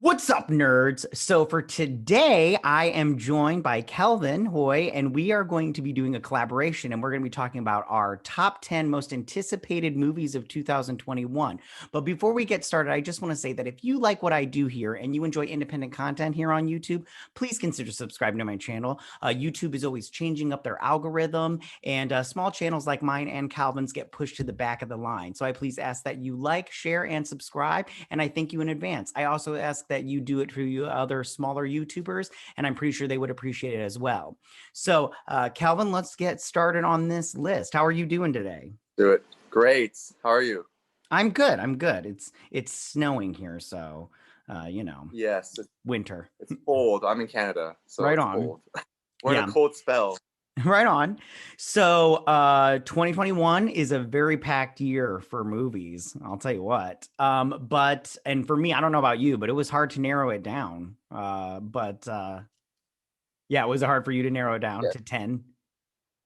What's up, nerds? So for today, I am joined by Kelvin Hui, and we are going to be doing a collaboration, and we're going to be talking about our top 10 most anticipated movies of 2021. But before we get started, I just want to say that if you like what I do here and you enjoy independent content here on YouTube, please consider subscribing to my channel. YouTube is always changing up their algorithm, and small channels like mine and Calvin's get pushed to the back of the line. So I please ask that you like, share, and subscribe, and I thank you in advance. I also ask that you do it for you other smaller YouTubers, and I'm pretty sure they would appreciate it as well. So, Calvin, let's get started on this list. How are you doing today? Do it. Great. How are you? I'm good. I'm good. It's snowing here, so Yes, winter. it's cold. I'm in Canada, so Right it's on. cold. We're in Yeah. a cold spell. Right on. So, 2021 is a very packed year for movies. I'll tell you what. But and for me, I don't know about you, but it was hard to narrow it down. Yeah, was it hard for you to narrow it down Yeah. to 10?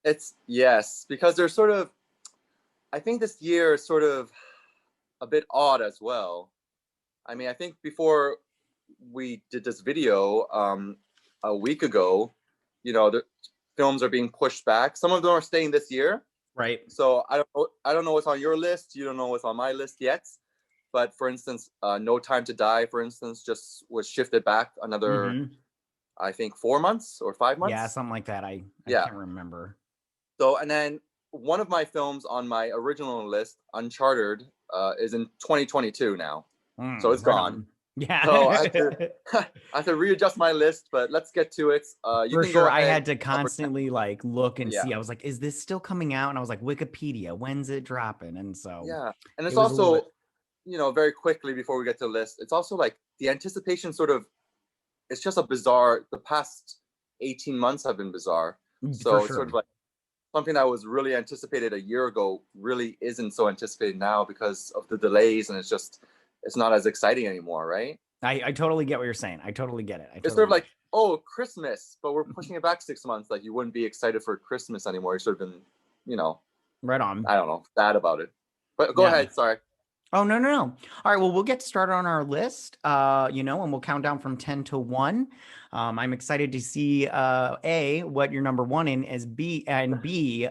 It's yes, because there's sort of I think this year is sort of a bit odd as well. I mean, I think before we did this video a week ago, the films are being pushed back. Some of them are staying this year. Right. So I don't know what's on your list. You don't know what's on my list yet. But for instance, No Time to Die, for instance, just was shifted back another, Mm-hmm. I think, 4 months or 5 months. Yeah, something like that. I Yeah. can't remember. So, and then one of my films on my original list, Uncharted, is in 2022 now. So it's Right gone. on. Yeah. So I have to readjust my list, but let's get to it. You For can go sure. I ahead. had to constantly like look and Yeah. see. I was like, is this still coming out? And I was like, Wikipedia, when's it dropping? And so Yeah. And it it's was a little also, bit. very quickly before we get to the list, it's also like the anticipation sort of, it's just a bizarre, the past 18 months have been bizarre. For So it's sure. sort of like something that was really anticipated a year ago really isn't so anticipated now because of the delays, and it's not as exciting anymore, right? I totally get what you're saying. I totally get it. It's sort of like, oh, Christmas, but we're pushing it back 6 months. Like you wouldn't be excited for Christmas anymore. You've sort of been, right on. I don't know, sad about it. But go Yeah. ahead, sorry. Oh, no. All right, well, we'll get started on our list, and we'll count down from 10 to 1. I'm excited to see, A, what your number one in is, B, and B,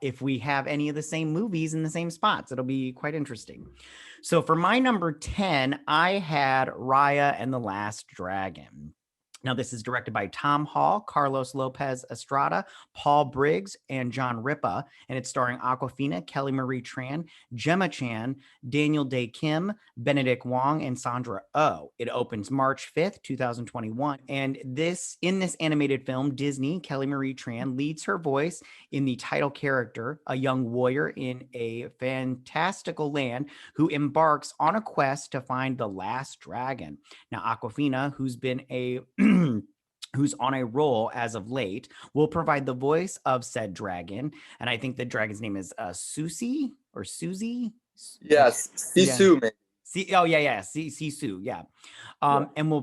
if we have any of the same movies in the same spots. It'll be quite interesting. So for my number 10, I had Raya and the Last Dragon. Now, this is directed by Tom Hall, Carlos Lopez Estrada, Paul Briggs, and John Ripa, and it's starring Awkwafina, Kelly Marie Tran, Gemma Chan, Daniel Day Kim, Benedict Wong, and Sandra Oh. It opens March 5th, 2021. And in this animated film, Disney, Kelly Marie Tran leads her voice in the title character, a young warrior in a fantastical land who embarks on a quest to find the last dragon. Now, Awkwafina, who's been who's on a roll as of late, will provide the voice of said dragon. And I think the dragon's name is Susie or Susie. Yes, Sisu, man. Sisu, yeah. And we'll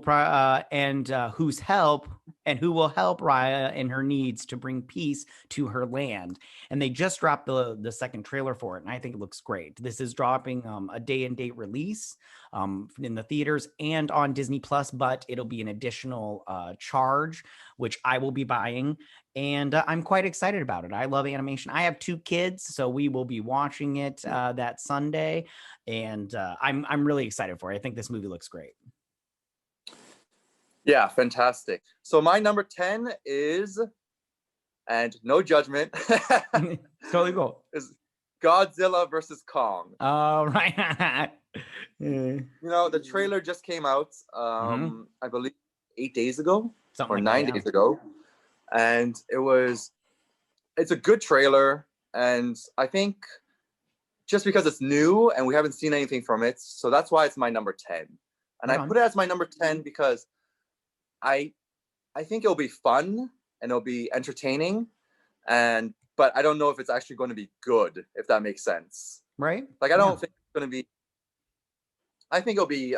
who will help Raya in her needs to bring peace to her land. And they just dropped the second trailer for it, and I think it looks great. This is dropping a day and date release in the theaters and on Disney Plus, but it'll be an additional charge, which I will be buying. And I'm quite excited about it. I love animation. I have 2 kids, so we will be watching it that Sunday, and I'm really excited for it. I think this movie looks great. Yeah, fantastic. So my number 10 is, and no judgment, Totally cool. is Godzilla versus Kong. Oh, right. The trailer just came out, I believe 8 days ago. Something or like 9 that, days ago. And it's a good trailer. And I think just because it's new and we haven't seen anything from it, so that's why it's my number 10. And I put it as my number 10 because I think it'll be fun and it'll be entertaining. But I don't know if it's actually going to be good, if that makes sense. Right. Like, I don't think it's going to be, I think it'll be,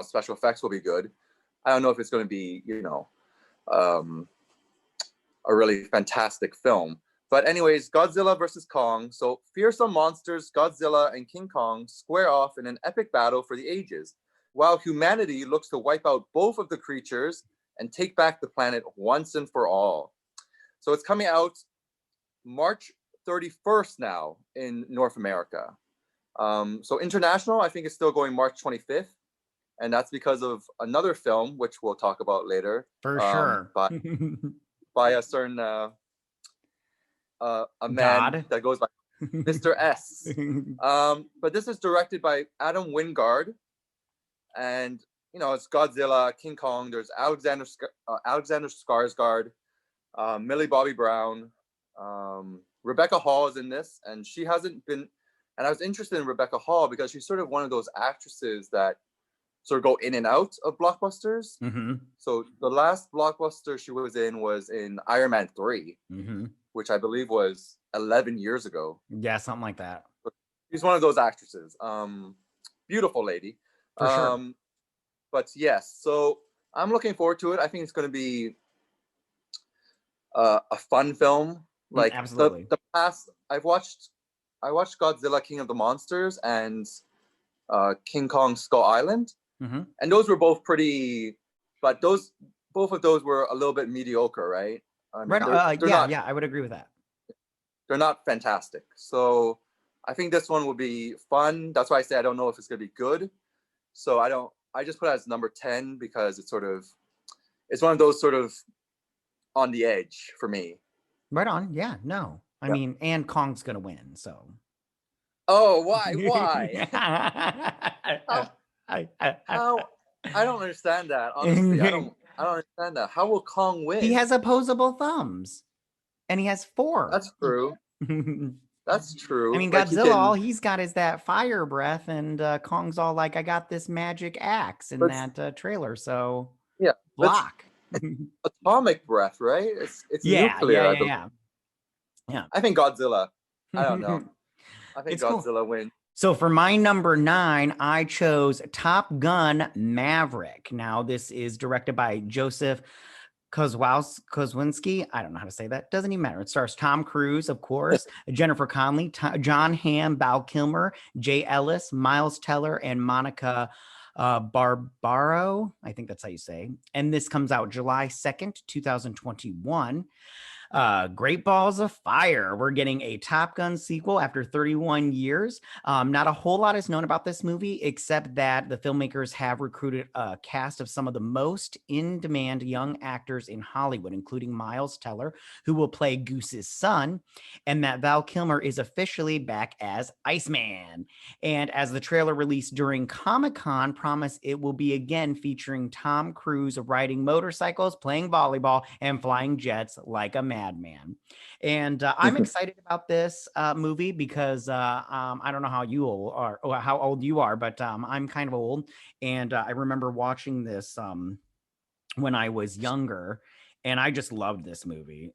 special effects will be good. I don't know if it's going to be, a really fantastic film. But anyways, Godzilla versus Kong. So fearsome monsters Godzilla and King Kong square off in an epic battle for the ages. while humanity looks to wipe out both of the creatures and take back the planet once and for all. So it's coming out March 31st now in North America. So international, I think it's still going March 25th. And that's because of another film, which we'll talk about later. For sure. By a certain a man God. that goes by Mr. S. But this is directed by Adam Wingard. And, you know, it's Godzilla, King Kong. There's Alexander Skarsgård, Millie Bobby Brown. Rebecca Hall is in this. And she hasn't been... And I was interested in Rebecca Hall because she's sort of one of those actresses that sort of go in and out of blockbusters. Mm-hmm. So the last blockbuster she was in Iron Man 3, mm-hmm. which I believe was 11 years ago. Yeah, something like that. She's one of those actresses. Beautiful lady. For sure. But yes, so I'm looking forward to it. I think it's going to be a fun film. Like absolutely. The past, I watched Godzilla King of the Monsters and King Kong Skull Island. Mm-hmm. And those were both pretty, but both of those were a little bit mediocre, right? I mean, right. Yeah, I would agree with that. They're not fantastic. So I think this one will be fun. That's why I say I don't know if it's going to be good. So I just put it as number 10 because it's one of those sort of on the edge for me. Right on. Yeah, no. I mean, and Kong's going to win, so. Oh, why? How? I don't understand that. Honestly, I don't understand that. How will Kong win? He has opposable thumbs, and he has 4. That's true. That's true. I mean, Godzilla, all he's got is that fire breath, and Kong's all like, "I got this magic axe" in that trailer. So yeah, block. Atomic breath, right? It's nuclear. Yeah. I think Godzilla. I don't know. I think Godzilla wins. So for my number 9, I chose Top Gun Maverick. Now, this is directed by Joseph Kosinski. I don't know how to say that. Doesn't even matter. It stars Tom Cruise, of course, Jennifer Connelly, John Hamm, Val Kilmer, Jay Ellis, Miles Teller, and Monica Barbaro. I think that's how you say. And this comes out July 2nd, 2021. Great Balls of Fire. We're getting a Top Gun sequel after 31 years. Not a whole lot is known about this movie, except that the filmmakers have recruited a cast of some of the most in-demand young actors in Hollywood, including Miles Teller, who will play Goose's son, and that Val Kilmer is officially back as Iceman. And as the trailer released during Comic-Con promised, it will be again featuring Tom Cruise riding motorcycles, playing volleyball, and flying jets like a madman. And I'm excited about this movie because I don't know how you are or how old you are, but I'm kind of old, and I remember watching this when I was younger, and I just loved this movie.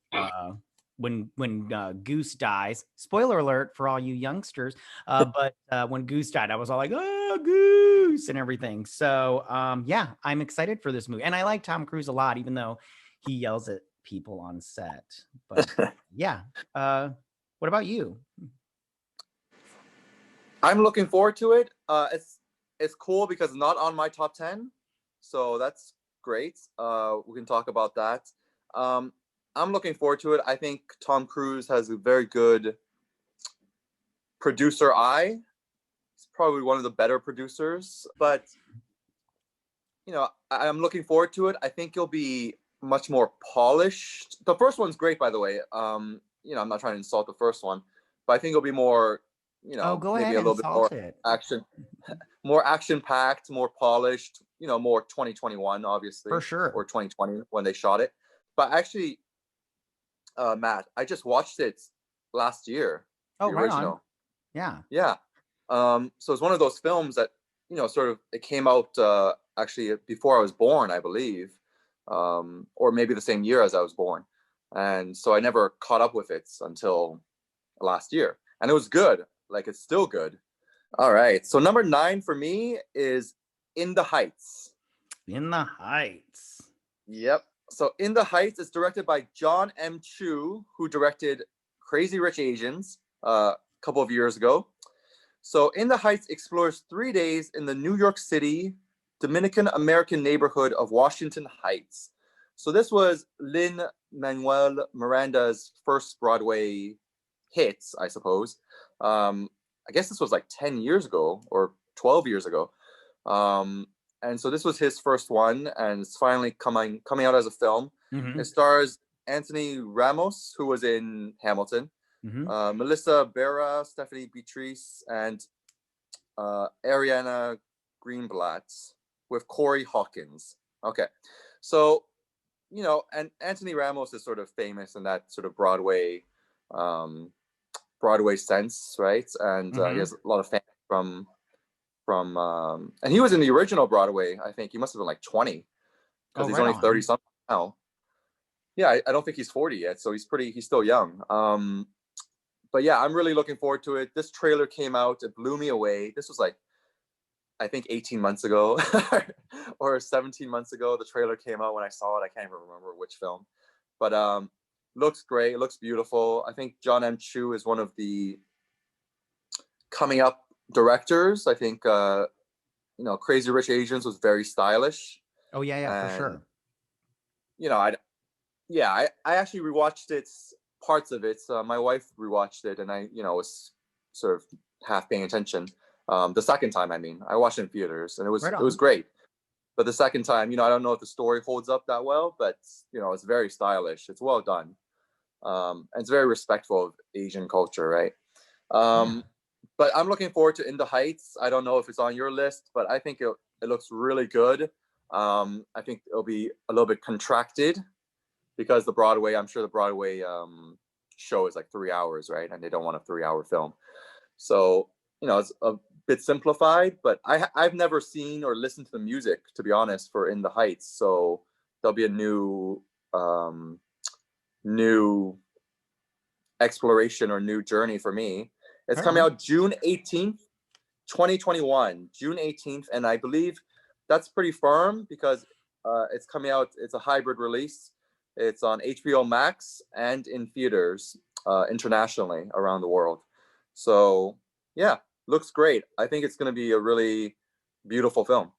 When Goose dies, spoiler alert for all you youngsters, but when Goose died, I was all like, "Oh, Goose," and everything. So yeah, I'm excited for this movie, and I like Tom Cruise a lot, even though he yells at people on set. But yeah, what about you? I'm looking forward to it. It's cool because it's not on my top 10, so that's great. We can talk about that. I'm looking forward to it. I think Tom Cruise has a very good producer eye. He's probably one of the better producers, but you know, I'm looking forward to it. I think it'll be much more polished. The first one's great, by the way. You know, I'm not trying to insult the first one, but I think it'll be more, you know, maybe a little bit more more action packed, more polished, you know, more 2021, obviously. For sure. Or 2020 when they shot it. But actually, Matt, I just watched it last year. Oh, the right original. on. Yeah. Yeah. So it's one of those films that, you know, sort of, it came out actually before I was born, I believe. Or maybe the same year as I was born. And so I never caught up with it until last year. And it was good. Like, it's still good. All right. So number 9 for me is In the Heights. In the Heights. Yep. So In the Heights is directed by John M. Chu, who directed Crazy Rich Asians a couple of years ago. So In the Heights explores 3 days in the New York City Dominican American neighborhood of Washington Heights. So this was Lin-Manuel Miranda's first Broadway hits, I suppose. I guess this was like 10 years ago or 12 years ago. And so this was his first one, and it's finally coming out as a film. It stars Anthony Ramos, who was in Hamilton, Melissa Berra, Stephanie Beatrice, and Ariana Greenblatt with Corey Hawkins. Okay, so and Anthony Ramos is sort of famous in that sort of Broadway sense, right? And he has a lot of fans from and he was in the original Broadway. I think he must have been like 20 because he's only 30 something now. Yeah, I don't think he's 40 yet, so he's still young. But yeah, I'm really looking forward to it. This trailer came out, it blew me away. This was like, I think 18 months ago or 17 months ago, the trailer came out when I saw it. I can't even remember which film, but looks great. It looks beautiful. I think John M. Chu is one of the coming up directors. I think Crazy Rich Asians was very stylish. Oh yeah, for sure. I actually rewatched it, parts of it. My wife rewatched it, and I was sort of half paying attention. The second time, I watched it in theaters, and it was great. But the second time, I don't know if the story holds up that well, but it's very stylish. It's well done. And it's very respectful of Asian culture, right? But I'm looking forward to In the Heights. I don't know if it's on your list, but I think it looks really good. I think it'll be a little bit contracted because I'm sure the Broadway show is like 3 hours, right? And they don't want a 3-hour film. So, it's a bit simplified, but I've never seen or listened to the music, to be honest, for In the Heights. So there'll be a new exploration or new journey for me. It's coming out June 18th, 2021, June 18th. And I believe that's pretty firm because it's coming out, it's a hybrid release. It's on HBO Max and in theaters internationally around the world. So yeah, looks great. I think it's going to be a really beautiful film.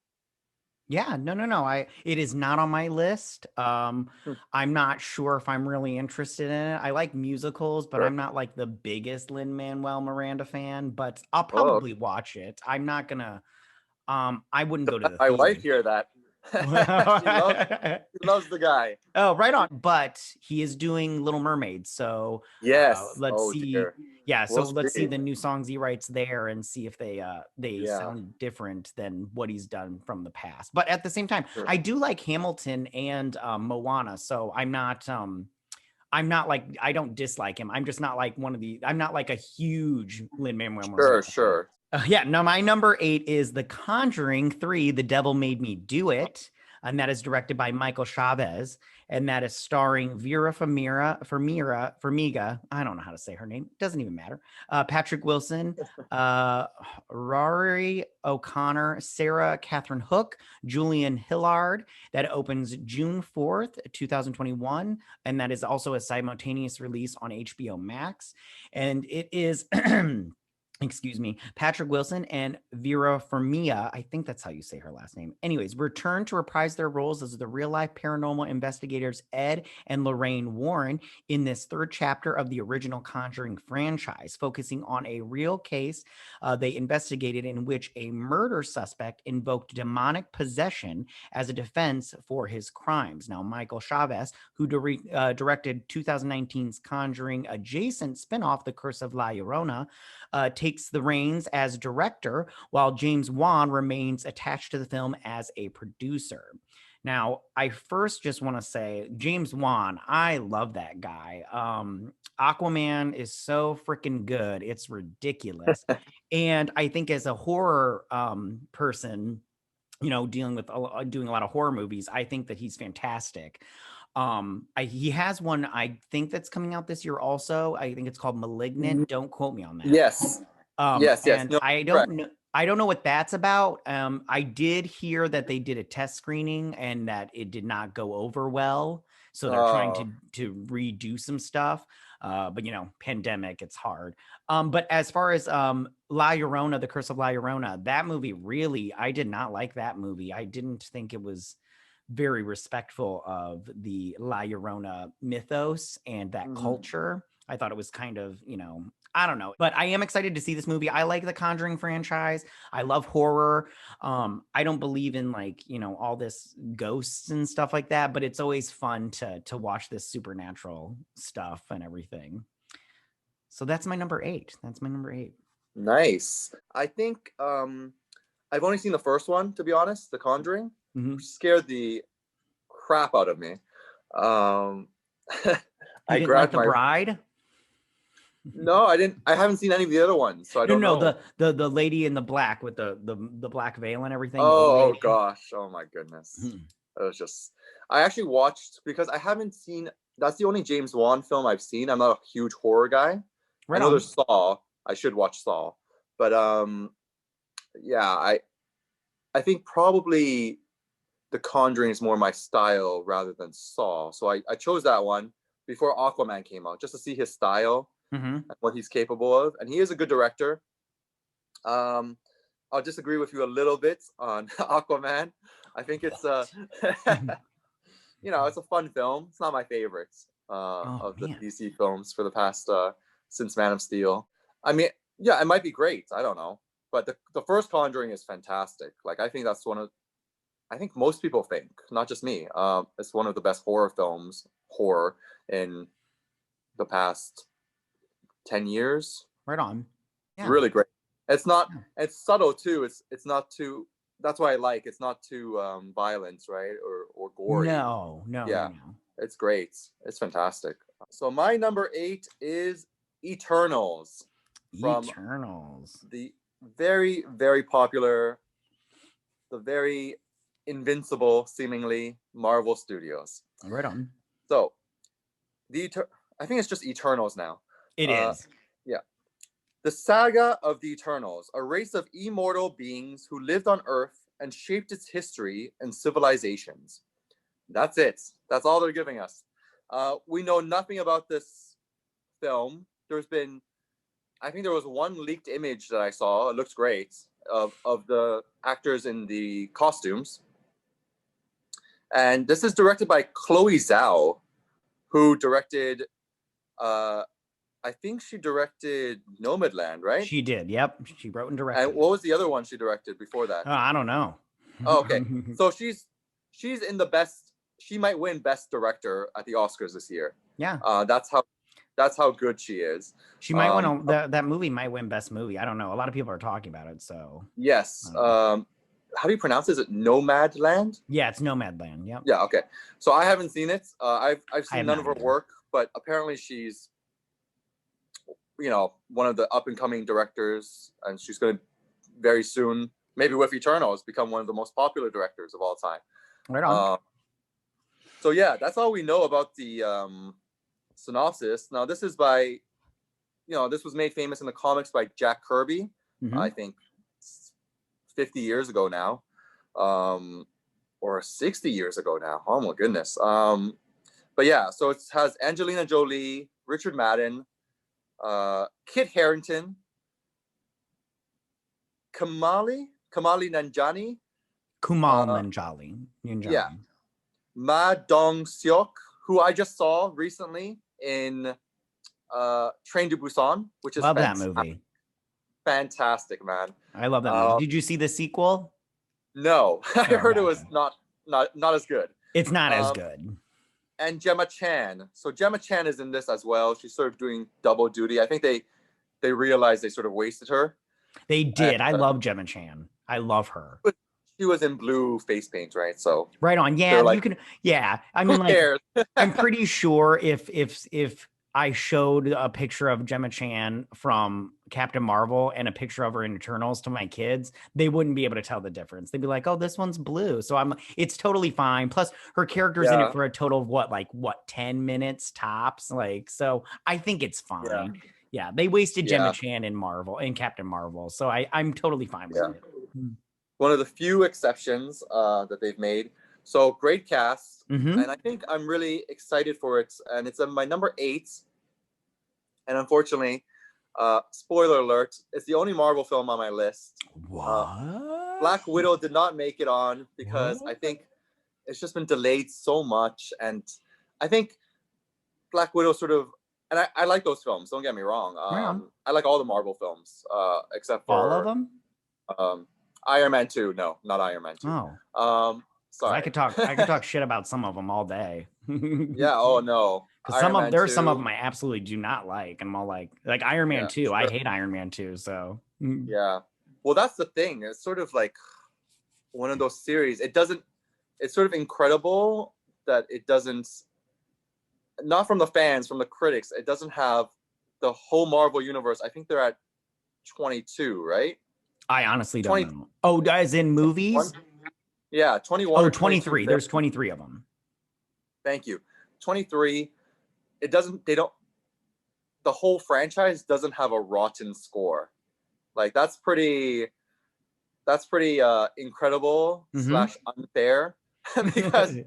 Yeah, no. It is not on my list. I'm not sure if I'm really interested in it. I like musicals, but I'm not like the biggest Lin-Manuel Miranda fan, but I'll probably watch it. I'm not gonna I wouldn't go to the my theater. wife hear that. she loves the guy. Oh, right on. But he is doing Little Mermaid, so yes. Let's see. Dear. Yeah, so let's see the new songs he writes there and see if they sound different than what he's done from the past. But at the same time, I do like Hamilton and Moana, so I'm not like, I don't dislike him. I'm just not like I'm not like a huge Lin-Manuel Miranda. Sure. No, my number 8 is The Conjuring 3, The Devil Made Me Do It. And that is directed by Michael Chavez. And that is starring Vera Farmiga. I don't know how to say her name. Doesn't even matter. Patrick Wilson, Rory O'Connor, Sarah Catherine Hook, Julian Hillard. That opens June 4th, 2021. And that is also a simultaneous release on HBO Max. And it is... excuse me, Patrick Wilson and Vera Farmiga, I think that's how you say her last name. Anyways, return to reprise their roles as the real-life paranormal investigators Ed and Lorraine Warren in this third chapter of the original Conjuring franchise, focusing on a real case they investigated in which a murder suspect invoked demonic possession as a defense for his crimes. Now, Michael Chavez, who directed 2019's Conjuring adjacent spinoff, The Curse of La Llorona, takes the reins as director, while James Wan remains attached to the film as a producer. Now, I first just want to say, James Wan, I love that guy. Aquaman is so freaking good. It's ridiculous. And I think as a horror person, doing a lot of horror movies, I think that he's fantastic. He has one, I think, that's coming out this year also. I think it's called Malignant. Don't quote me on that. Yes. Yes. And No, I don't know. I don't know what that's about. I did hear that they did a test screening and that it did not go over well. So they're trying Oh, to redo some stuff. But you know, pandemic, it's hard. But as far as La Llorona, The Curse of La Llorona, that movie really, I did not like that movie. I didn't think it was very respectful of the La Llorona mythos and that mhm. culture. I thought it was kind of, you know, I don't know, but I am excited to see this movie. I like the Conjuring franchise. I love horror. I don't believe in like, you know, all this ghosts and stuff like that, but it's always fun to watch this supernatural stuff and everything. So that's my number 8. That's my number 8. Nice. I think I've only seen the first one, to be honest, The Conjuring. Mm-hmm. Scared the crap out of me. Um, You I didn't like grabbed The my. Bride? No, I didn't. I haven't seen any of the other ones, so I No, don't no, know. the lady in the black with the black veil and everything, the old Oh lady. gosh. Oh my goodness. It was just. I actually watched because I haven't seen. That's the only James Wan film I've seen. I'm not a huge horror guy. I Right know on. there's Saw. I should watch Saw, but yeah. I think probably The Conjuring is more my style rather than Saw. So I chose that one before Aquaman came out just to see his style Mm-hmm. and what he's capable of. And he is a good director. Um, I'll disagree with you a little bit on Aquaman. I think it's you know, it's a fun film. It's not my favorite Oh of the man. DC films for the past since Man of Steel. I mean, yeah, it might be great. I don't know, but the first Conjuring is fantastic. Like I think that's one of I think most people think, not just me. It's one of the best horror films, horror in the past 10 years. Right on. It's Yeah. really great. It's not. Yeah. It's subtle too. It's not too. That's why I like. It's not too violent, right, or gory. No, no, no, Yeah, no. it's great. It's fantastic. So my number 8 is Eternals from Eternals. the very popular, the very invincible, seemingly Marvel Studios. Right on. So I think it's just Eternals now. It Uh, is. yeah, the saga of the Eternals, a race of immortal beings who lived on Earth and shaped its history and civilizations. That's it. That's all they're giving us. We know nothing about this film. I think there was one leaked image that I saw. It looks great of the actors in the costumes. And this is directed by Chloe Zhao, who directed, I think she directed Nomadland, right? She did. Yep. She wrote and And directed it. what was the other one she directed before that? I don't know. Oh, okay. So she's in the best. She might win Best Director at the Oscars this year. Yeah. That's how good she is. She might win that movie might win best movie. I don't know. A lot of people are talking about it, so Yes. How do you pronounce it? Is it Nomadland? yeah, it's Nomadland. Yep. Yeah. Okay. So I haven't seen it. I've I seen have none not of her either. work, but apparently she's, you know, one of the up and coming directors, and she's going to very soon, maybe with Eternals, become one of the most popular directors of all time. Right on. So yeah, that's all we know about the synopsis. Now this is by, this was made famous in the comics by Jack Kirby. Mm-hmm. I think 50 years ago now, or 60 years ago now. Oh my goodness. But yeah, so it has Angelina Jolie, Richard Madden, Kit Harington, Kamali Nanjiani, Kumal Nanjiani. yeah, Ma Dong-seok, who I just saw recently in Train to Busan, which is Love that movie. Fantastic, man. I love that movie. Did you see the sequel? No, I heard it was not as good. It's not as good. And Gemma Chan. So Gemma Chan is in this as well. She's sort of doing double duty. I think they realized they sort of wasted her. They did. I love Gemma Chan. I love her. She was in blue face paint, right? So right on. Yeah, like, you can. Yeah, I mean, who like, cares? I'm pretty sure if I showed a picture of Gemma Chan from Captain Marvel and a picture of her in Eternals to my kids, they wouldn't be able to tell the difference. They'd be like, "Oh, this one's blue." So it's totally fine. Plus, her character's in it for a total of what 10 minutes tops. Like, so I think it's fine. Yeah, they wasted Gemma Yeah. Chan in Marvel and Captain Marvel, so I'm totally fine with Yeah. it. Mm. One of the few exceptions that they've made. So great cast, Mhm. and I think I'm really excited for it. And it's my number 8. And unfortunately, spoiler alert, it's the only Marvel film on my list. What? Black Widow did not make it on because I What? think it's just been delayed so much, and I think Black Widow sort of, and I like those films. Don't get me wrong. Yeah. I like all the Marvel films except All of for them? Iron Man 2. No, not Iron Man 2. Oh. Sorry. I could talk shit about some of them all day. Yeah. Oh no. Because Iron Man there's 2. some of them I absolutely do not like. And I'm all like Iron Man Yeah, 2. I sure. hate Iron Man 2. So Yeah. Well, that's the thing. It's sort of like one of those series. It's sort of incredible that it doesn't, not from the fans, from the critics, it doesn't have the whole Marvel universe. I think they're at 22, right? I honestly don't 20, know. Oh, as in movies? Yeah, 21 Oh, or 22. 23. There's 23 of them. Thank you. 23. The whole franchise doesn't have a rotten score. Like that's pretty incredible / unfair because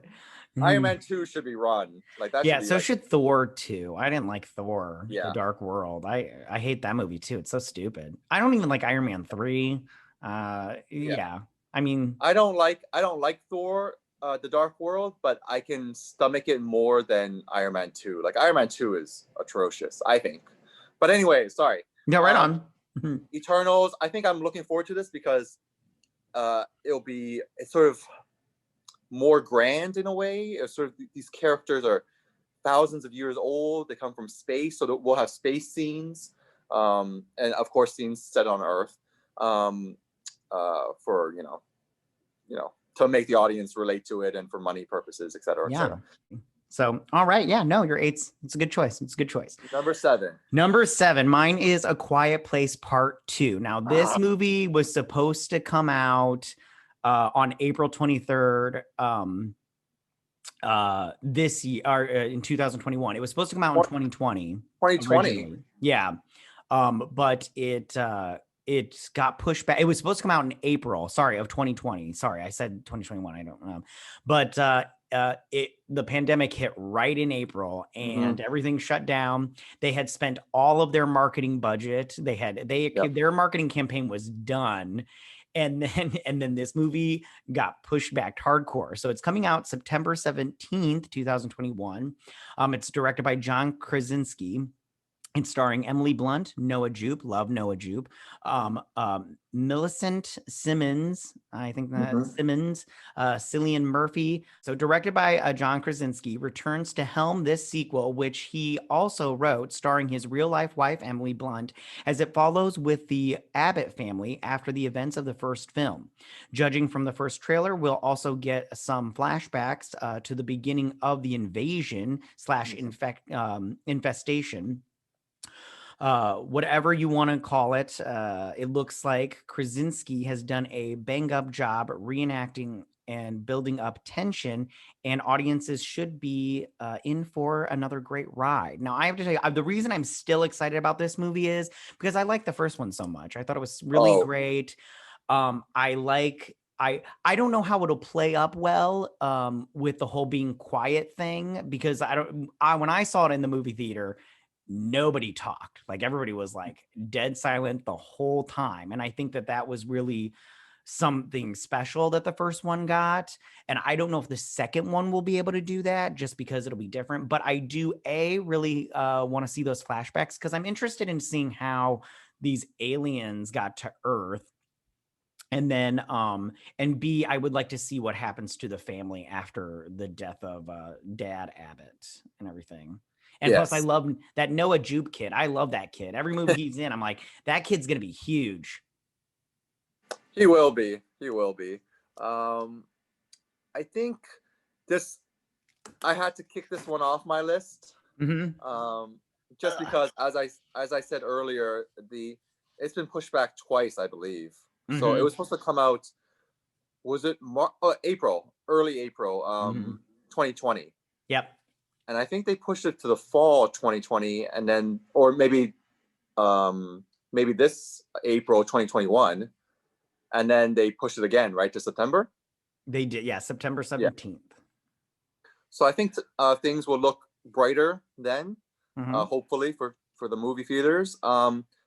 Iron Man 2 should be run. Like that should Yeah, be so like, should Thor 2. I didn't like Thor, The yeah. Dark World. I hate that movie too. It's so stupid. I don't even like Iron Man 3. Yeah. I mean, I don't like Thor the Dark World, but I can stomach it more than Iron Man 2. Like Iron Man 2 is atrocious, I think. But anyway, sorry. yeah, right on. Eternals, I think I'm looking forward to this because it's sort of more grand in a way. It's sort of these characters are thousands of years old. They come from space, so that we'll have space scenes, and of course scenes set on Earth, for to make the audience relate to it and for money purposes, etc. Yeah. So, all right. Yeah, no, your 8's. It's a good choice. It's a good choice. Number 7. Number 7. Mine is A Quiet Place Part 2. Now, this movie was supposed to come out on April 23rd. This year or in 2021. It was supposed to come out in 2020. 2020. Originally. Yeah. But it got pushed back. It was supposed to come out in April, of 2020. Sorry, I said 2021. I don't know. But the pandemic hit right in April and everything shut down. They had spent all of their marketing budget. Their marketing campaign was done. And then this movie got pushed back hardcore. So it's coming out September 17th, 2021. It's directed by John Krasinski. It's starring Emily Blunt, Noah Jupe, love Noah Jupe, Millicent Simmons, I think that's Simmons, Cillian Murphy. So directed by John Krasinski, returns to helm this sequel, which he also wrote, starring his real-life wife, Emily Blunt, as it follows with the Abbott family after the events of the first film. Judging from the first trailer, we'll also get some flashbacks to the beginning of the invasion / infestation. Whatever you want to call it, it looks like Krasinski has done a bang-up job reenacting and building up tension, and audiences should be in for another great ride. Now, I have to tell you, the reason I'm still excited about this movie is because I like the first one so much. I thought it was really great. I don't know how it'll play up well with the whole being quiet thing, because when I saw it in the movie theater, nobody talked. Like everybody was like dead silent the whole time. And I think that was really something special that the first one got. And I don't know if the second one will be able to do that just because it'll be different. But I do really want to see those flashbacks because I'm interested in seeing how these aliens got to Earth. And then, and B, I would like to see what happens to the family after the death of Dad Abbott and everything. And plus, I love that Noah Jupe kid. I love that kid. Every movie he's in, I'm like, that kid's going to be huge. He will be. He will be. I think I had to kick this one off my list. Just because, as I said earlier, it's been pushed back twice, I believe. So it was supposed to come out, was it April, early April, 2020. Yep. And I think they pushed it to the fall 2020, and then, or maybe maybe this April 2021, and then they pushed it again, right, to September. They did, yeah, September Yeah. 17th. So I think things will look brighter then, Mhm. hopefully for the movie theaters.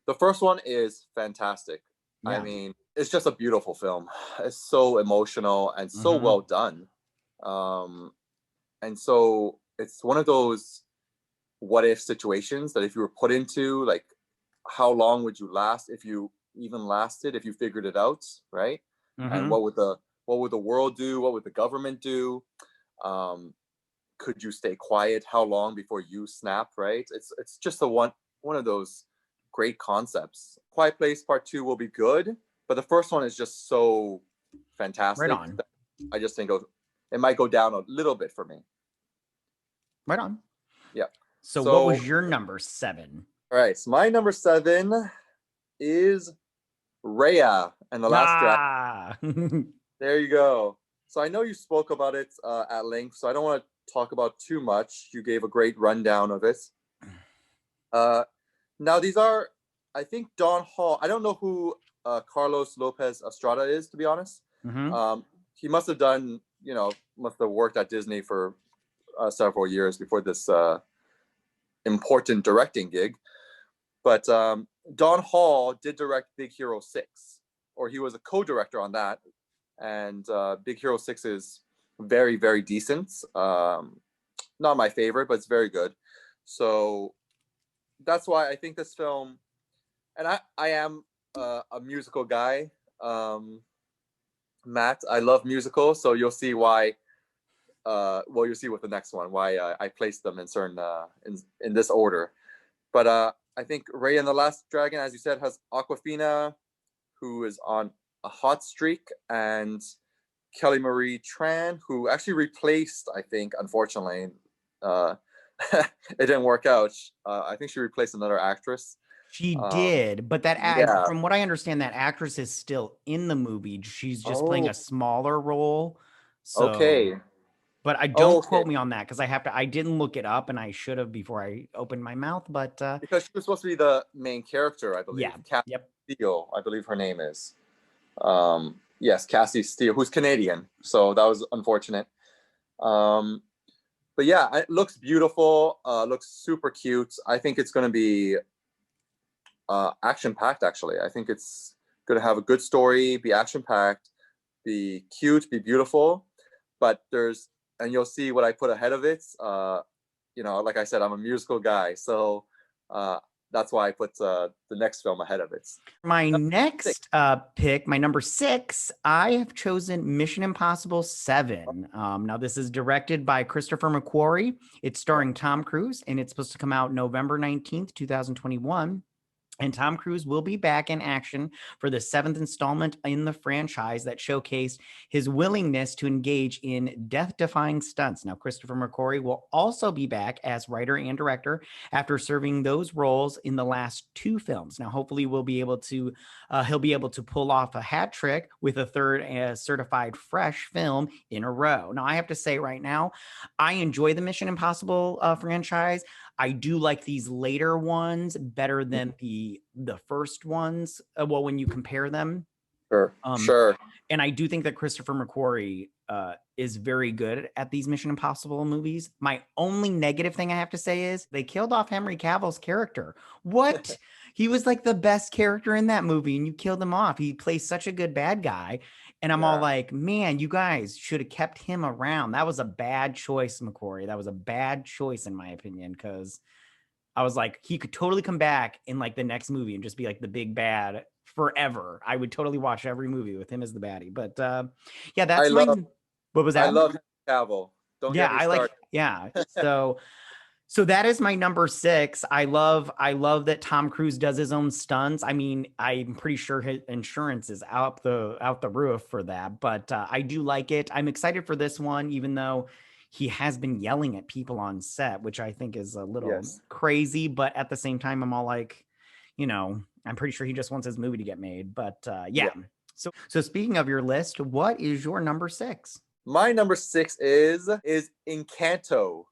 The first one is fantastic. I Yeah. mean, it's just a beautiful film. It's so emotional and so Mhm. well done. And so it's one of those what if situations that if you were put into, like, how long would you last if you even lasted, if you figured it out, right? And Mhm. what would the world do? What would the government do? Could you stay quiet? How long before you snap, right? It's just one of those great concepts. Quiet Place Part 2 will be good, but the first one is just so Right fantastic on. that I just think it might go down a little bit for me. Right on. Yeah. So what So, was your number 7? all right. So my number 7 is Raya and the Last Dragon. Ah. There you go. So I know you spoke about it at length, so I don't want to talk about too much. You gave a great rundown of it. Now these are, I think, Don Hall. I don't know who Carlos Lopez Estrada is, to be honest. Mhm. He must have done, must have worked at Disney for several years before this important directing gig. But Don Hall did direct Big Hero 6, or he was a co-director on that. And Big Hero 6 is very, very decent. Not my favorite, but it's very good. So that's why I think this film, and I am a musical guy, Matt. I love musicals, so you'll see why. Well, you'll see with the next one why I placed them in certain in this order. But I think Ray and the Last Dragon, as you said, has Aquafina, who is on a hot streak, and Kelly Marie Tran, who actually replaced, I think, unfortunately, uh, it didn't work out. I think she replaced another actress. She did, but Yeah. from what I understand, that actress is still in the movie. She's just playing a Oh, smaller role. So, okay. but I don't Okay. quote me on that because I didn't look it up and I should have before I opened my mouth. But Because she was supposed to be the main character, I believe. yeah, Cassie yep. Steele, I believe her name is. Yes, Cassie Steele, who's Canadian. So that was unfortunate. Um, but yeah, it looks beautiful. Looks super cute. I think it's going to be action packed. Actually, I think it's going to have a good story, be action packed, be cute, be beautiful. But and you'll see what I put ahead of it. Like I said, I'm a musical guy, so uh, that's why I put the next film ahead of it. My Number six. next pick, my number 6, I have chosen Mission Impossible 7. Now, this is directed by Christopher McQuarrie. It's starring Tom Cruise, and it's supposed to come out November 19th, 2021. And Tom Cruise will be back in action for the 7th installment in the franchise that showcased his willingness to engage in death-defying stunts. Now, Christopher McQuarrie will also be back as writer and director after serving those roles in the last 2 films. Now, hopefully, he'll be able to pull off a hat trick with a third certified fresh film in a row. Now, I have to say right now, I enjoy the Mission Impossible franchise. I do like these later ones better than the first ones. Well, when you compare them, Sure, um, sure. and I do think that Christopher McQuarrie is very good at these Mission Impossible movies. My only negative thing I have to say is they killed off Henry Cavill's character. What? He was like the best character in that movie, and you killed him off. He plays such a good bad guy. And I'm all Yeah. like, man, you guys should have kept him around. That was a bad choice, McQuarrie. That was a bad choice, in my opinion, because I was like, he could totally come back in like the next movie and just be like the big bad forever. I would totally watch every movie with him as the baddie. But yeah, I that's my. love What was I that? love Henry Cavill. Don't Yeah, get me I like. started. Yeah, so that is my number 6. I love that Tom Cruise does his own stunts. I mean, I'm pretty sure his insurance is out the roof for that, but I do like it. I'm excited for this one, even though he has been yelling at people on set, which I think is a little Yes. crazy. But at the same time, I'm all like, I'm pretty sure he just wants his movie to get made. But yeah. Yeah. So speaking of your list, what is your number 6? My number 6 is Encanto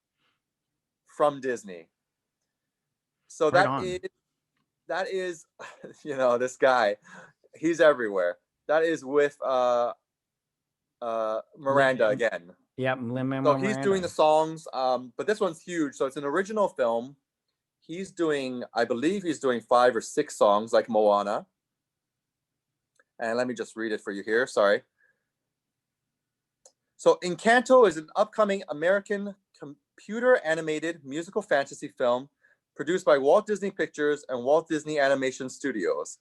from Disney. So Right that on. is that is, this guy, he's everywhere. That is with Miranda Lin-Manuel. again. Yep, So Lin-Manuel he's doing Miranda. the songs, but this one's huge. So it's an original film. He's doing, I believe he's doing 5 or 6 songs like Moana. And let me just read it for you here. Sorry. So Encanto is an upcoming American computer animated musical fantasy film produced by Walt Disney Pictures and Walt Disney Animation Studios.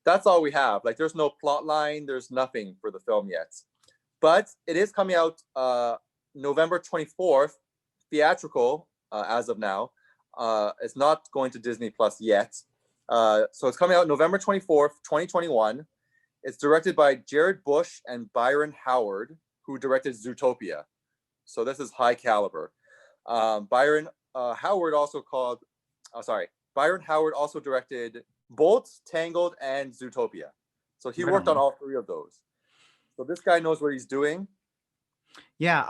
That's all we have. Like, there's no plot line. There's nothing for the film yet. But it is coming out November 24th, theatrical as of now. It's not going to Disney Plus yet. So it's coming out November 24th, 2021. It's directed by Jared Bush and Byron Howard, who directed Zootopia. So this is high caliber. Byron Howard also directed Bolt, Tangled, and Zootopia. So he worked on all 3 of those. So this guy knows what he's doing. Yeah,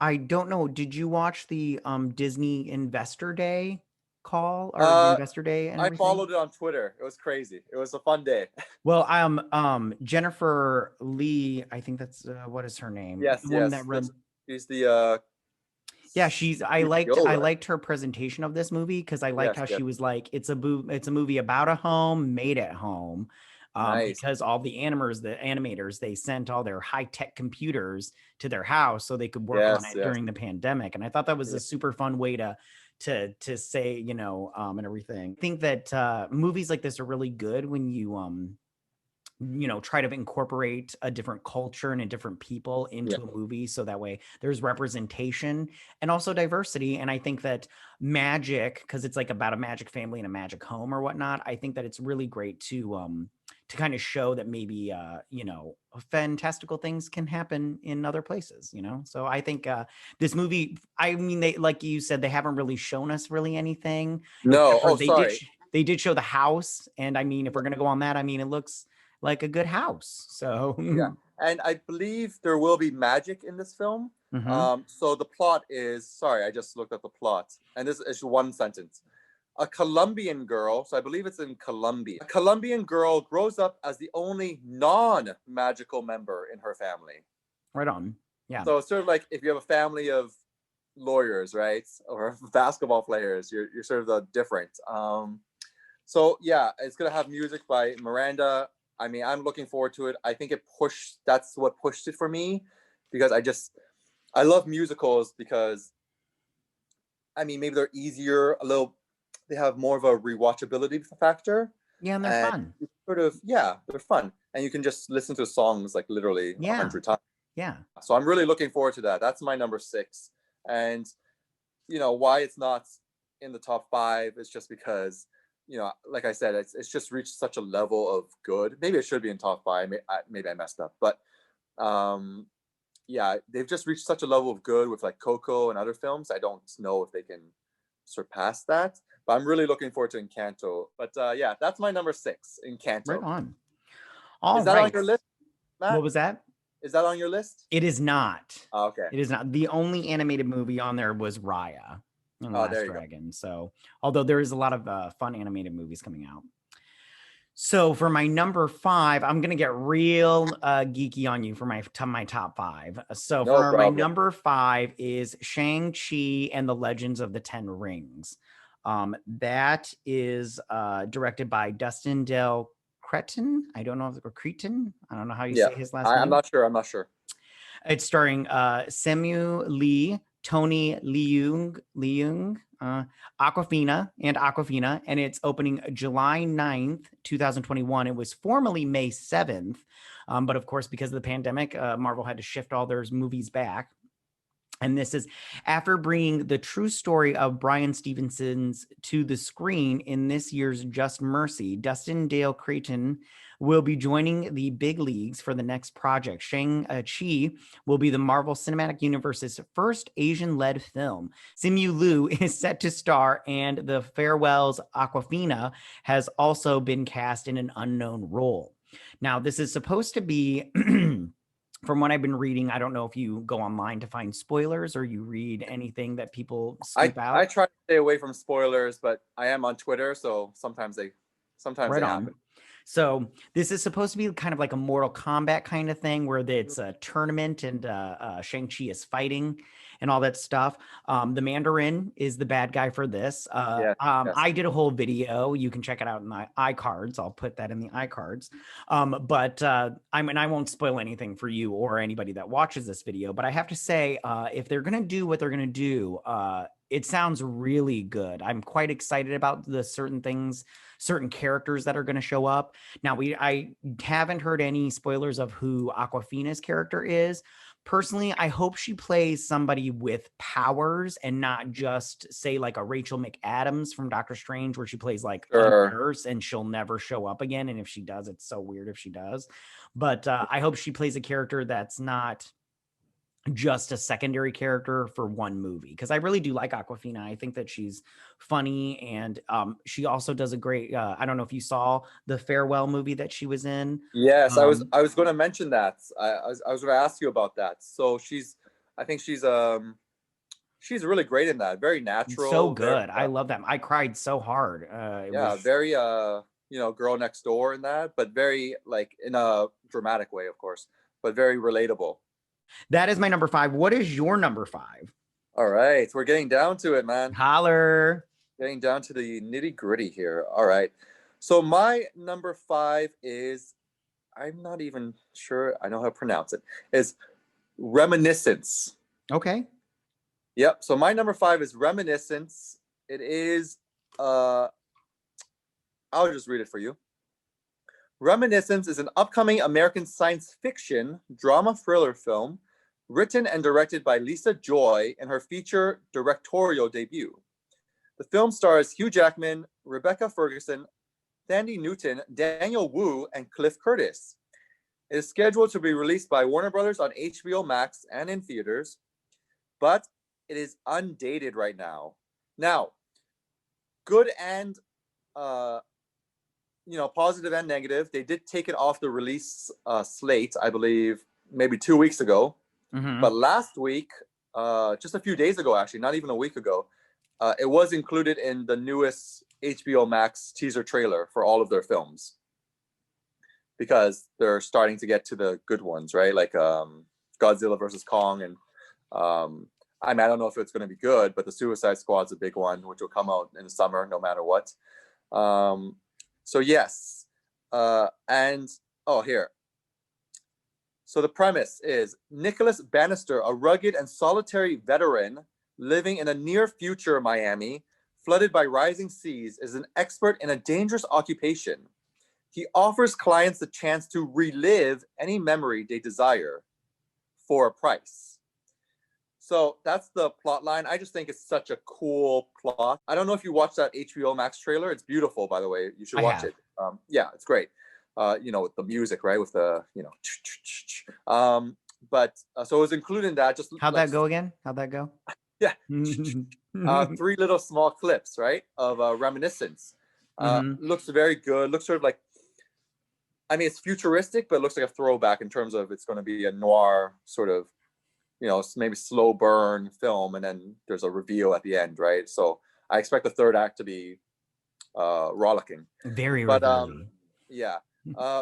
I don't know. Did you watch the Disney Investor Day call or the Investor Day and everything? I followed it on Twitter. It was crazy. It was a fun day. Well, Jennifer Lee, I think that's what is her name? Yes, The woman yes. that runs. She's the Yeah, I liked her presentation of this movie because I liked how she was like, it's a movie about a home made at home. Nice. Because all the animators, they sent all their high-tech computers to their house so they could work on it during the pandemic. And I thought that was a super fun way to say, and everything. I think that movies like this are really good when you try to incorporate a different culture and a different people into a movie, so that way there's representation and also diversity. And I think that magic, because it's like about a magic family and a magic home or whatnot, I think that it's really great to kind of show that maybe fantastical things can happen in other places. So I think this movie, I mean, they, like you said, they haven't really shown us really anything. No. They did show the house, and I mean, if we're gonna go on that, I mean, it looks like a good house. So yeah, and I believe there will be magic in this film. So the plot is, sorry, I just looked at the plot, and this is one sentence. A Colombian girl, so I believe it's in Colombia. A Colombian girl grows up as the only non-magical member in her family. Right on. Yeah. So it's sort of like if you have a family of lawyers, right, or basketball players, you're sort of different. So yeah, it's gonna have music by Miranda. I mean, I'm looking forward to it. I think that's what pushed it for me, because I love musicals because, I mean, maybe they're easier, they have more of a rewatchability factor. Yeah, and they're fun. They're fun. And you can just listen to songs like literally 100 times. Yeah. So I'm really looking forward to that. That's my number 6. And, why it's not in the top 5 is just because, like I said, it's just reached such a level of good. Maybe it should be in top 5. Maybe I messed up, but yeah, they've just reached such a level of good with like Coco and other films. I don't know if they can surpass that, but I'm really looking forward to Encanto. But yeah, that's my number 6, Encanto. Right on. Is that on your list, Matt? What was that? Is that on your list? It is not. Oh, okay. It is not. The only animated movie on there was Raya and Last Dragon. So, although there is a lot of fun animated movies coming out. So for my number 5, I'm gonna get real geeky on you for my top 5. So my number 5 is Shang-Chi and the Legends of the Ten Rings. That is directed by Dustin Dale Cretin. I don't know if it's Cretin. I don't know how you say his last name. I'm not sure. It's starring Simu Lee, Tony Leung, Aquafina, and it's opening July 9th, 2021. It was formerly May 7th, but of course, because of the pandemic, Marvel had to shift all their movies back. And this is after bringing the true story of Bryan Stevenson's to the screen in this year's Just Mercy. Dustin Dale Creighton will be joining the big leagues for the next project. Shang-Chi will be the Marvel Cinematic Universe's first Asian-led film. Simu Liu is set to star, and the Farewell's Aquafina has also been cast in an unknown role. Now, this is supposed to be... From what I've been reading, I don't know if you go online to find spoilers or you read anything that people scoop out. I try to stay away from spoilers, but I am on Twitter, so sometimes they Sometimes Right they on. happen. So this is supposed to be kind of like a Mortal Kombat kind of thing where it's a tournament and Shang-Chi is fighting and all that stuff. The Mandarin is the bad guy for this. Yeah. Yes. I did a whole video. You can check it out in the iCards. I'll put that in the iCards. But I mean, I won't spoil anything for you or anybody that watches this video. But I have to say, if they're going to do what they're going to do, it sounds really good. I'm quite excited about the certain characters that are going to show up. Now, I haven't heard any spoilers of who Aquafina's character is. Personally, I hope she plays somebody with powers and not just say like a Rachel McAdams from Doctor Strange, where she plays like a Sure. nurse and she'll never show up again. And if she does, it's so weird if she does. But I hope she plays a character that's not just a secondary character for one movie, because I really do like Aquafina. I think that she's funny, and she also does a great I don't know if you saw the Farewell movie that she was in. Yes, I was going to mention that. I was going to ask you about that. So I think she's really great in that. Very natural. So Very, good. I love them. I cried so hard. It yeah, was very girl next door in that, but very like in a dramatic way, of course, but very relatable. That is my number 5. What is your number 5? All right, we're getting down to it, man. Holler. Getting down to the nitty gritty here. All right, so my number 5 is, I'm not even sure I know how to pronounce it, is Reminiscence. Okay. Yep. So my number 5 is Reminiscence. It is I'll just read it for you. Reminiscence is an upcoming American science fiction drama thriller film written and directed by Lisa Joy in her feature directorial debut. The film stars Hugh Jackman, Rebecca Ferguson, Thandie Newton, Daniel Wu, and Cliff Curtis. It is scheduled to be released by Warner Brothers on HBO Max and in theaters, but it is undated right now. Now, good and positive and negative. They did take it off the release slate, I believe, maybe 2 weeks ago. Mm-hmm. But last week, just a few days ago, actually, not even a week ago, it was included in the newest HBO Max teaser trailer for all of their films, because they're starting to get to the good ones, right? Like Godzilla versus Kong, and I don't know if it's going to be good, but the Suicide Squad's a big one, which will come out in the summer, no matter what. So yes, and here. So the premise is Nicholas Bannister, a rugged and solitary veteran living in a near future Miami, flooded by rising seas, is an expert in a dangerous occupation. He offers clients the chance to relive any memory they desire for a price. So that's the plot line. I just think it's such a cool plot. I don't know if you watched that HBO Max trailer. It's beautiful, by the way. You should watch it. Yeah, it's great. With the music, right? With the, but so it was included in that. Just How'd that go again? How'd that go? Yeah. 3 little small clips, right? Of Reminiscence. Looks very good. Looks sort of like, it's futuristic, but it looks like a throwback in terms of it's going to be a noir sort of, maybe slow burn film, and then there's a reveal at the end, right? So I expect the third act to be rollicking. Very but revealing. yeah.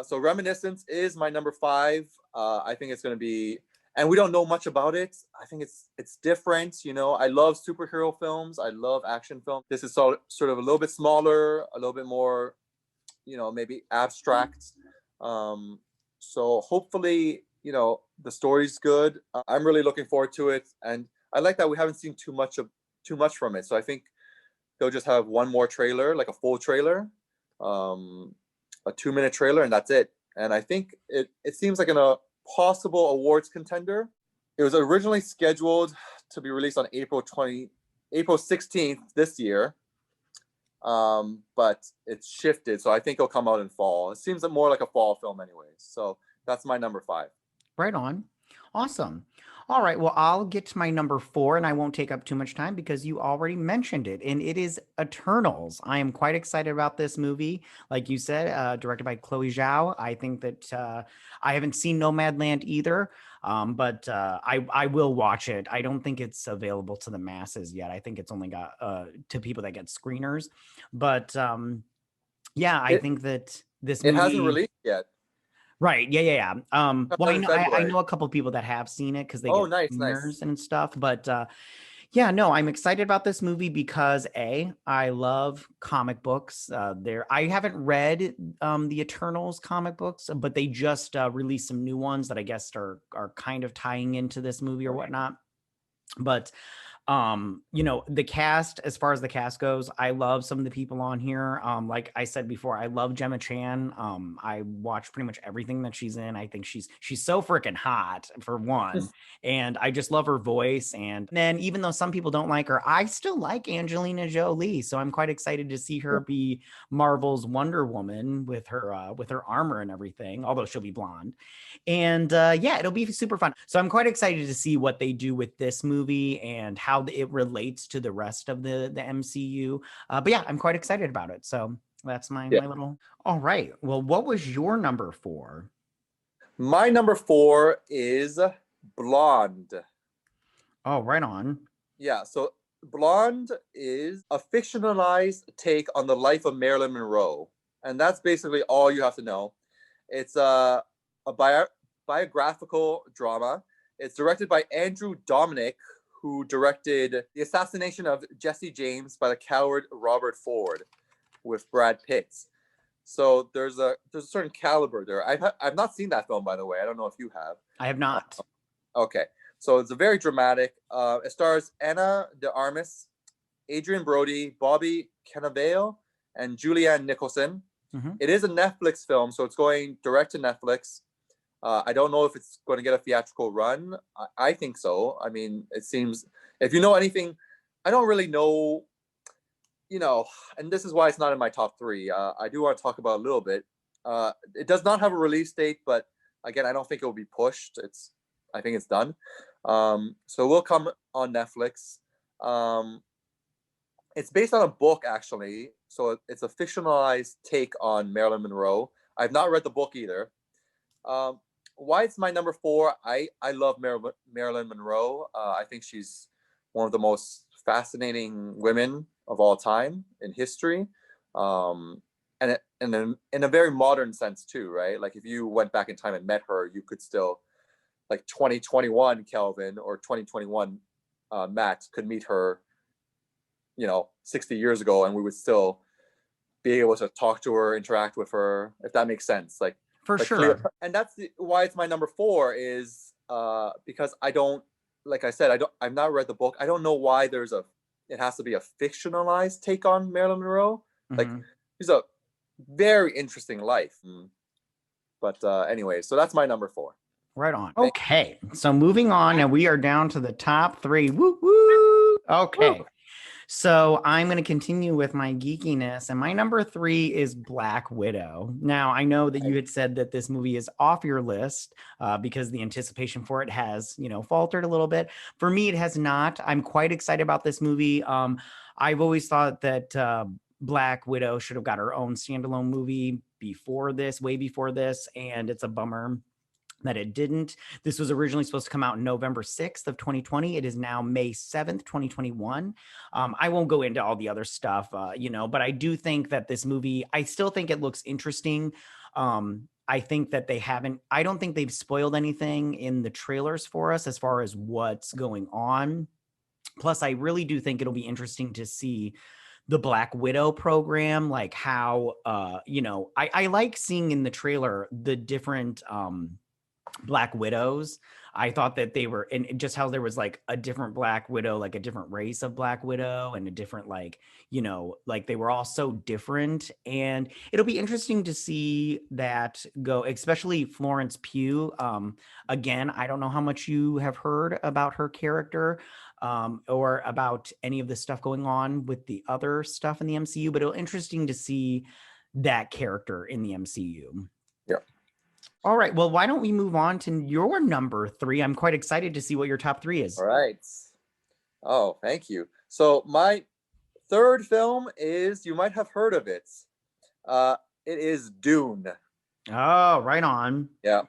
So Reminiscence is my number 5. I think it's going to be, and we don't know much about it. I think it's different. I love superhero films. I love action films. This is sort of a little bit smaller, a little bit more, maybe abstract. So hopefully, the story's good. I'm really looking forward to it, and I like that we haven't seen too much from it. So I think they'll just have one more trailer, like a full trailer, a 2-minute trailer, and that's it. And I think it seems like a possible awards contender. It was originally scheduled to be released on April 16th this year, but it's shifted, so I think it'll come out in fall. It seems more like a fall film anyways. So that's my number 5. Right on. Awesome. All right. Well, I'll get to my number 4, and I won't take up too much time because you already mentioned it, and it is Eternals. I am quite excited about this movie. Like you said, directed by Chloe Zhao. I think that I haven't seen Nomadland either, but I will watch it. I don't think it's available to the masses yet. I think it's only got to people that get screeners, but Yeah, I It think that this it hasn't movie. released yet. Right. Yeah, yeah, yeah. Comes Well, out in I February. know a couple people that have seen it because they Oh, get nice, nice. screeners and stuff. But yeah, no, I'm excited about this movie because I love comic books. I haven't read the Eternals comic books, but they just released some new ones that I guess are kind of tying into this movie or whatnot. But you know, the cast, as far as the cast goes, I love some of the people on here. Like I said before, I love Gemma Chan. I watch pretty much everything that she's in. I think she's so freaking hot, for one, and I just love her voice. And then even though some people don't like her, I still like Angelina Jolie, so I'm quite excited to see her be Marvel's Wonder Woman with her armor and everything, although she'll be blonde. And yeah, it'll be super fun. So I'm quite excited to see what they do with this movie and how it relates to the rest of the MCU. But yeah, I'm quite excited about it. So that's Yeah. my little. All right. Well, what was your number 4? My number 4 is Blonde. Oh, right on. Yeah, so Blonde is a fictionalized take on the life of Marilyn Monroe. And that's basically all you have to know. It's a biographical drama. It's directed by Andrew Dominic, who directed The Assassination of Jesse James by the Coward Robert Ford with Brad Pitt. So there's a certain caliber there. I've not seen that film, by the way. I don't know if you have. I have not. Okay, so it's a very dramatic. It stars Anna de Armas, Adrian Brody, Bobby Cannavale, and Julianne Nicholson. Mm-hmm. It is a Netflix film, so it's going direct to Netflix. I don't know if it's going to get a theatrical run. I think so. I mean, it seems, if you know anything, I don't really know, you know, and this is why it's not in my top 3. I do want to talk about a little bit. It does not have a release date, but again, I don't think it will be pushed. I think it's done. So it will come on Netflix. It's based on a book, actually. So it's a fictionalized take on Marilyn Monroe. I've not read the book either. Why it's my number 4? I love Marilyn Monroe. I think she's one of the most fascinating women of all time in history, and in a very modern sense too, right? Like if you went back in time and met her, you could still, like 2021 Kelvin or 2021 Matt could meet her, 60 years ago, and we would still be able to talk to her, interact with her, if that makes sense. Like For like sure. and that's why it's my number 4 is because I don't, like I said, I've not read the book. I don't know why it has to be a fictionalized take on Marilyn Monroe. Like Mm-hmm. she's a very interesting life. But anyway, so that's my number 4. Right on. Okay. So moving on, and we are down to the top 3. Woo woo. Okay. So I'm going to continue with my geekiness, and my number 3 is Black Widow. Now, I know that you had said that this movie is off your list because the anticipation for it has, faltered a little bit. For me, it has not. I'm quite excited about this movie. I've always thought that Black Widow should have got her own standalone movie way before this, and it's a bummer that it didn't. This was originally supposed to come out November 6th of 2020. It is now May 7th, 2021. I won't go into all the other stuff, but I do think that this movie, I still think it looks interesting. I think that I don't think they've spoiled anything in the trailers for us as far as what's going on. Plus, I really do think it'll be interesting to see the Black Widow program, like how, I like seeing in the trailer the different, Black Widows. I thought that they were, and just how there was like a different Black Widow, like a different race of Black Widow, and a different, like they were all so different. And it'll be interesting to see that go, especially Florence Pugh. Again, I don't know how much you have heard about her character, or about any of the stuff going on with the other stuff in the MCU, but it'll interesting to see that character in the MCU. Yeah. All right. Well, why don't we move on to your number 3? I'm quite excited to see what your top 3 is. All right. Oh, thank you. So my third film is, you might have heard of it. It is Dune. Oh, right on. Yeah.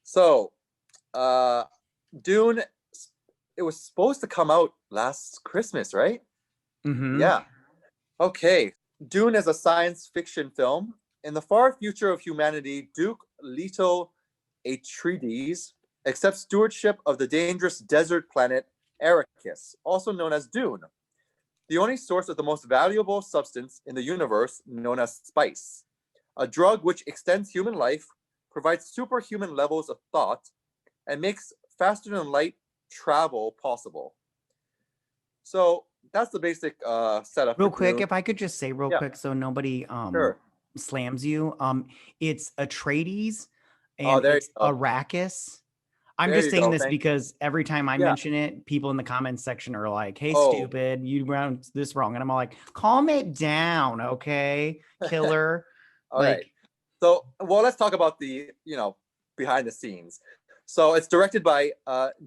So, Dune, it was supposed to come out last Christmas, right? Mm-hmm. Yeah. Okay. Dune is a science fiction film. In the far future of humanity, Duke Leto Atreides accepts stewardship of the dangerous desert planet Arrakis, also known as Dune, the only source of the most valuable substance in the universe, known as spice, a drug which extends human life, provides superhuman levels of thought, and makes faster than light travel possible. So that's the basic setup. Real for quick, Dune. if I could just say real Yeah, quick so nobody sure. slams you. It's Atreides Oh, and there you it's go. Arrakis. I'm There just you saying go. this Thank you. because every time I Yeah. mention it, people in the comments section are like, "Hey, Oh, stupid, you pronounced this wrong," and I'm all like, "Calm it down, okay, killer." all right. Like, So, well, let's talk about the behind the scenes. So it's directed by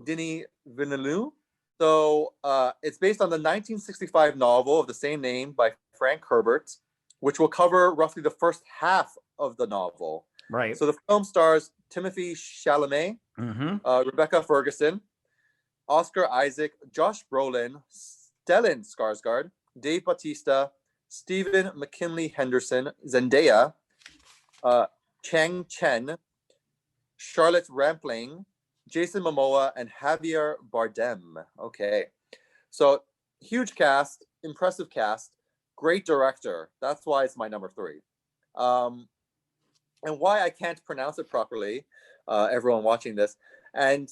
Denis Villeneuve. So it's based on the 1965 novel of the same name by Frank Herbert, which will cover roughly the first half of the novel. right? So the film stars Timothy Chalamet, Mm-hmm. Rebecca Ferguson, Oscar Isaac, Josh Brolin, Stellan Skarsgård, Dave Bautista, Stephen McKinley Henderson, Zendaya, uh, Chang Chen, Charlotte Rampling, Jason Momoa, and Javier Bardem. Okay. So huge cast, impressive cast, great director. That's why it's my number 3. And why I can't pronounce it properly, everyone watching this, and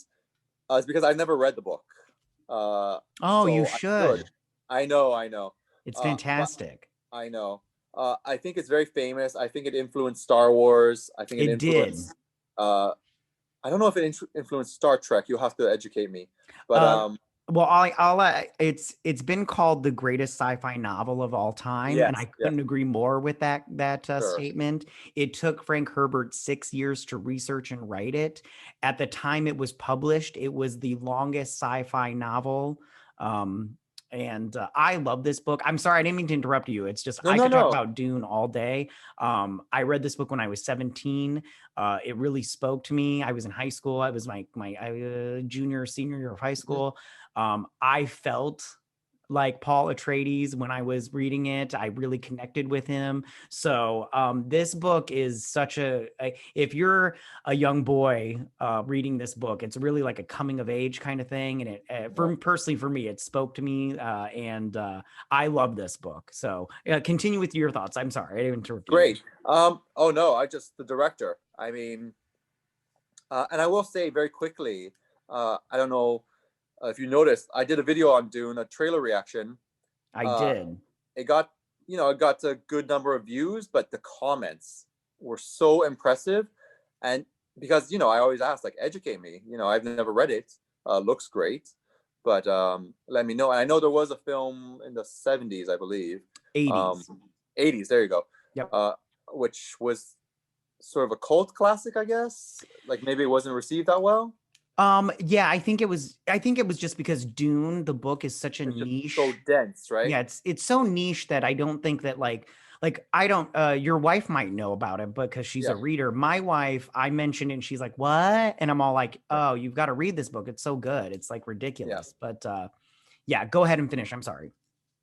is because I've never read the book. Oh, you So I should. should. I know. It's But fantastic. I know. I think it's very famous. I think it influenced Star Wars. I think it It did. influenced. I don't know if it influenced Star Trek. You'll have to educate me. But Uh, well, it's been called the greatest sci-fi novel of all time, and I yes, yes, couldn't agree more with that sure. statement. It took Frank Herbert 6 years to research and write it. At the time it was published, it was the longest sci-fi novel. Um, and I love this book. I'm sorry, I didn't mean to interrupt you. It's just No, I no, could talk no. about Dune all day. I read this book when I was 17. It really spoke to me. I was in high school. I was my junior, senior year of high Mhm. school. I felt like Paul Atreides when I was reading it. I really connected with him. So this book is such if you're a young boy reading this book, it's really like a coming of age kind of thing. And it, Yeah. personally for me, it spoke to me, and I love this book. So continue with your thoughts. I'm sorry, I didn't interrupt you. Great. Oh no, I just the director. I mean, and I will say very quickly. I don't know if you noticed. I did a video on Dune, a trailer reaction. I Uh, did. it got it got a good number of views, but the comments were so impressive, and because I always ask, like, educate me. I've never read it. Looks great, but let me know. And I know there was a film in the 70s, I believe, 80s. um, 80s. There you go, Yep. uh, which was sort of a cult classic, I guess. Like maybe it wasn't received that well. Yeah, I think it was just because Dune, the book, is such a It's just so niche. dense, right? Yeah, it's so niche that I don't think that like I don't your wife might know about it because she's Yeah, a reader. My wife, I mentioned it and she's like, "What?" And I'm all like, yeah, "Oh, you've got to read this book. It's so good. It's like yeah. ridiculous." But yeah, go ahead and finish. I'm sorry.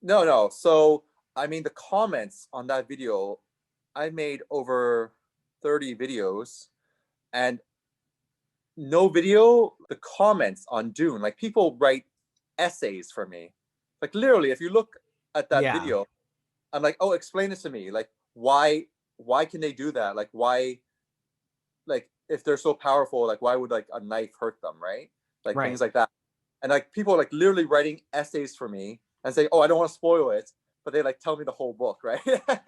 No, no. So, I mean, the comments on that video, I made over 30 videos, and no video, the comments on Dune, like people write essays for me. Like literally, if you look at that Yeah, video, I'm like, oh, explain this to me. Like, why can they do that? Like, why, like, if they're so powerful, like, why would like a knife hurt them, right? Like right. things like that. And like people are like literally writing essays for me and saying, oh, I don't want to spoil it, but they like tell me the whole book, right?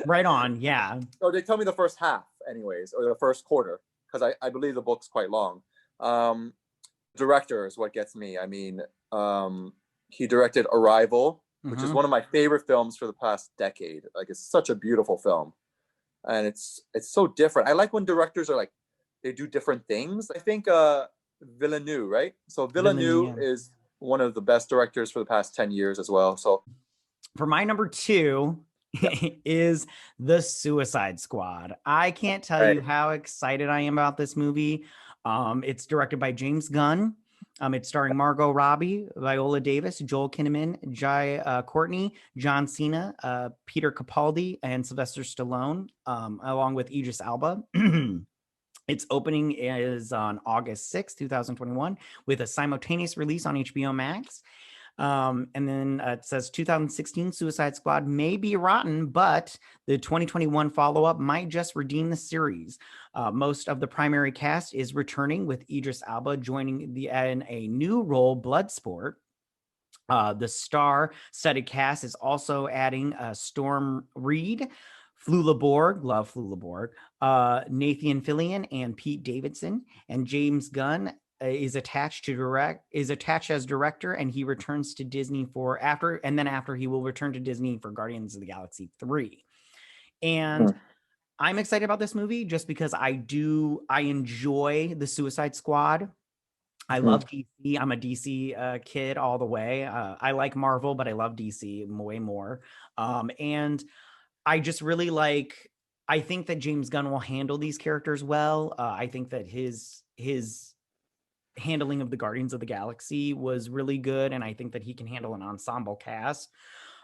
Right on. Yeah. Or they tell me the first half, anyways, or the first quarter, because I believe the book's quite long. Um, Director is what gets me. I mean, he directed Arrival, which is Hmm. one of my favorite films for the past decade. Like, it's such a beautiful film, and it's so different. I like when directors are like they do different things. I think Villeneuve, right? So Villainy. Villeneuve is one of the best directors for the past 10 years as well. So For my number two yeah, is The Suicide Squad. I can't tell you right. how excited I am about this movie. It's directed by James Gunn. It's starring Margot Robbie, Viola Davis, Joel Kinnaman, Jai Courtney, John Cena, Peter Capaldi, and Sylvester Stallone, along with Idris Elba. Its opening is on August 6th, 2021, with a simultaneous release on HBO Max. And then it says 2016 Suicide Squad may be rotten, but the 2021 follow-up might just redeem the series. Most of the primary cast is returning, with Idris Elba joining in a new role, Bloodsport. The star-studded cast is also adding Storm Reed, Flula Borg, love Flula Borg, Nathan Fillion, and Pete Davidson, and James Gunn is attached as director, and he returns to Disney after he will return to Disney for Guardians of the Galaxy 3. And I'm excited about this movie just because I enjoy the Suicide Squad. I love DC. I'm a DC kid all the way. I like Marvel, but I love DC way more. And I just really I think that James Gunn will handle these characters well. I think that his handling of the Guardians of the Galaxy was really good, and I think that he can handle an ensemble cast.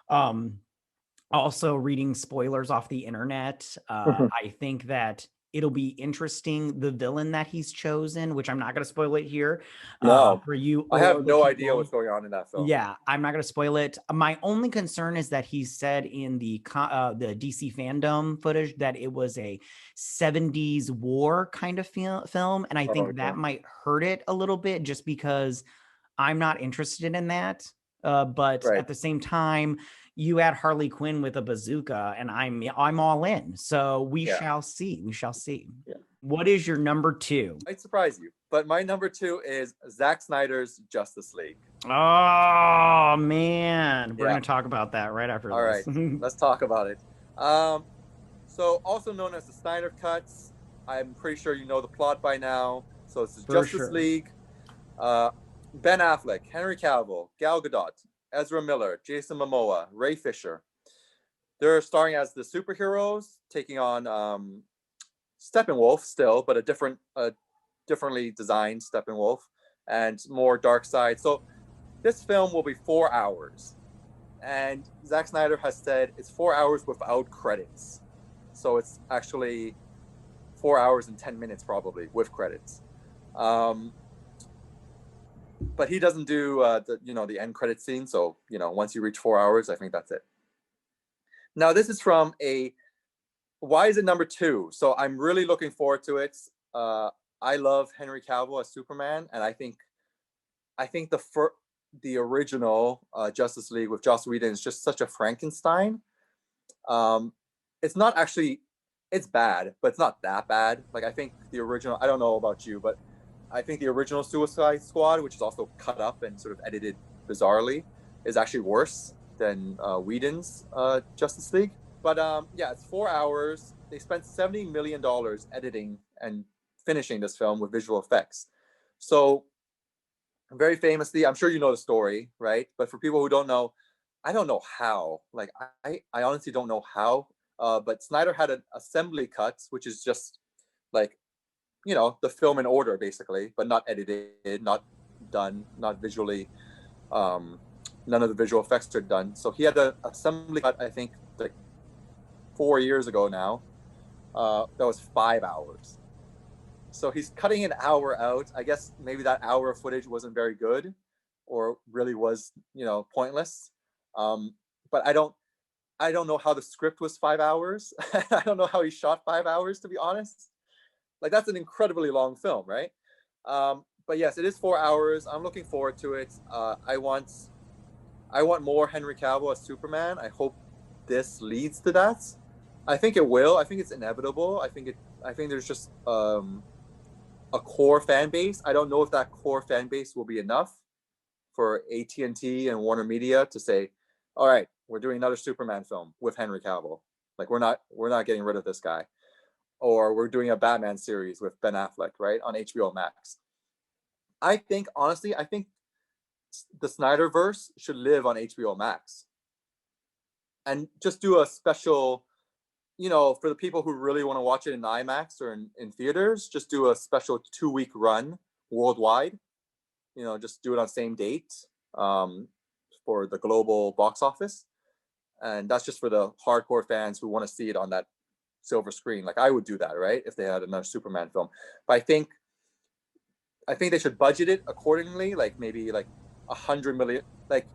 Also, reading spoilers off the internet, I think that it'll be interesting, the villain that he's chosen, which I'm not going to spoil it here for you. I have no idea what's going on in that film. Yeah, I'm not going to spoil it. My only concern is that he said in the DC fandom footage that it was a 70s war kind of film, and I think that might hurt it a little bit, just because I'm not interested in that. But at the same time, you add Harley Quinn with a bazooka, and I'm all in. So we shall see. We shall see. Yeah. What is your number 2? Might surprise you, but my number 2 is Zack Snyder's Justice League. Oh man, we're gonna talk about that right after all this. All right, let's talk about it. So also known as the Snyder Cuts. I'm pretty sure you know the plot by now. So it's the Justice League. Ben Affleck, Henry Cavill, Gal Gadot, Ezra Miller, Jason Momoa, Ray Fisher. They're starring as the superheroes, taking on Steppenwolf still, but a differently designed Steppenwolf and more dark side. So this film will be 4 hours. And Zack Snyder has said it's 4 hours without credits. So it's actually 4 hours and 10 minutes probably with credits. But he doesn't do the end credit scene. So, once you reach 4 hours, I think that's it. Now, this is from why is it number 2? So I'm really looking forward to it. I love Henry Cavill as Superman, and I think the original Justice League with Joss Whedon is just such a Frankenstein. It's not actually, it's bad, but it's not that bad. Like, I think the original, I don't know about you, but I think the original Suicide Squad, which is also cut up and sort of edited bizarrely, is actually worse than Whedon's Justice League. But it's 4 hours. They spent $70 million editing and finishing this film with visual effects. So very famously, I'm sure you know the story, right? But for people who don't know, I don't know how. Like, I honestly don't know how. But Snyder had an assembly cut, which is just like, the film in order, basically, but not edited, not done, not visually. None of the visual effects are done. So he had an assembly cut, I think, like 4 years ago now. That was 5 hours. So he's cutting an hour out. I guess maybe that hour of footage wasn't very good, or really was, pointless. But I don't know how the script was 5 hours. I don't know how he shot 5 hours, to be honest. Like, that's an incredibly long film, right? But yes, it is 4 hours. I'm looking forward to it. I want more Henry Cavill as Superman. I hope this leads to that. I think it will. I think it's inevitable. I think there's just a core fan base. I don't know if that core fan base will be enough for AT&T and Warner Media to say, all right, we're doing another Superman film with Henry Cavill. Like, we're not getting rid of this guy. Or we're doing a Batman series with Ben Affleck, right, on HBO Max. I think the Snyderverse should live on HBO Max. And just do a special, for the people who really want to watch it in IMAX or in theaters, just do a special 2-week run worldwide just do it on same date for the global box office. And that's just for the hardcore fans who want to see it on that silver screen. Like I would do that, right? If they had another Superman film. But I think they should budget it accordingly, like maybe like 100 million. Like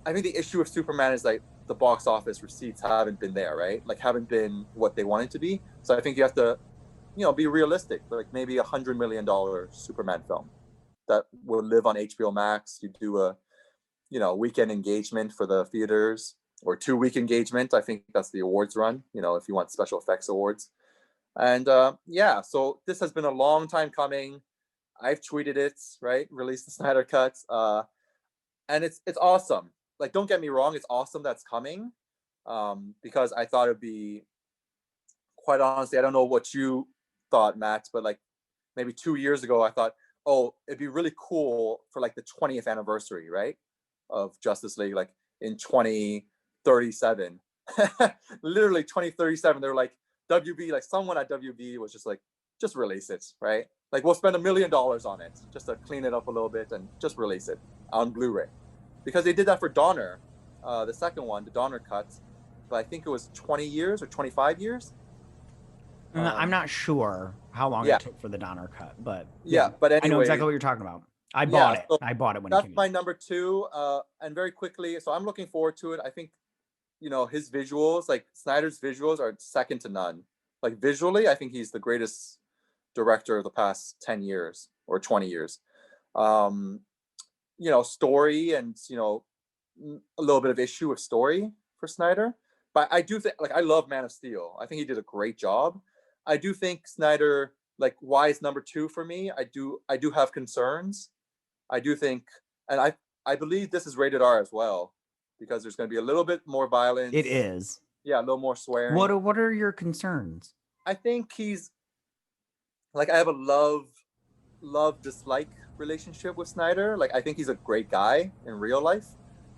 I think the issue with Superman is like the box office receipts haven't been there, right? Like haven't been what they wanted to be. So I think you have to, be realistic. Like maybe $100 million Superman film that will live on HBO Max. You do a, weekend engagement for the theaters or 2-week engagement. I think that's the awards run, if you want special effects awards. And yeah, so this has been a long time coming. I've tweeted it, right? Release the Snyder Cut. And it's awesome. Like, don't get me wrong, it's awesome that's coming. Because I thought it'd be, quite honestly, I don't know what you thought, Matt, but like maybe 2 years ago, I thought, oh, it'd be really cool for like the 20th anniversary, right? Of Justice League, like in 2037. Literally 2037. They're like, WB, like someone at WB was just like, just release it, right? Like we'll spend $1 million on it just to clean it up a little bit and just release it on Blu-ray. Because they did that for Donner, the second one, the Donner cut. But I think it was 20 years or 25 years. I'm not sure how long it took for the Donner cut, but yeah. But anyway, I know exactly what you're talking about. I bought it. So I bought it when it that's came my out. number 2. And very quickly, so I'm looking forward to it. I think, his visuals, like Snyder's visuals, are second to none. Like visually, I think he's the greatest director of the past 10 years or 20 years. Story and a little bit of issue with story for Snyder. But I do think, like, I love Man of Steel. I think he did a great job. I do think Snyder, like, why is number 2 for me? I do have concerns. I do think, and I believe this is rated R as well, because there's going to be a little bit more violence. It is. Yeah, a little more swearing. What are your concerns? I think he's, like, I have a love dislike relationship with Snyder. Like, I think he's a great guy in real life.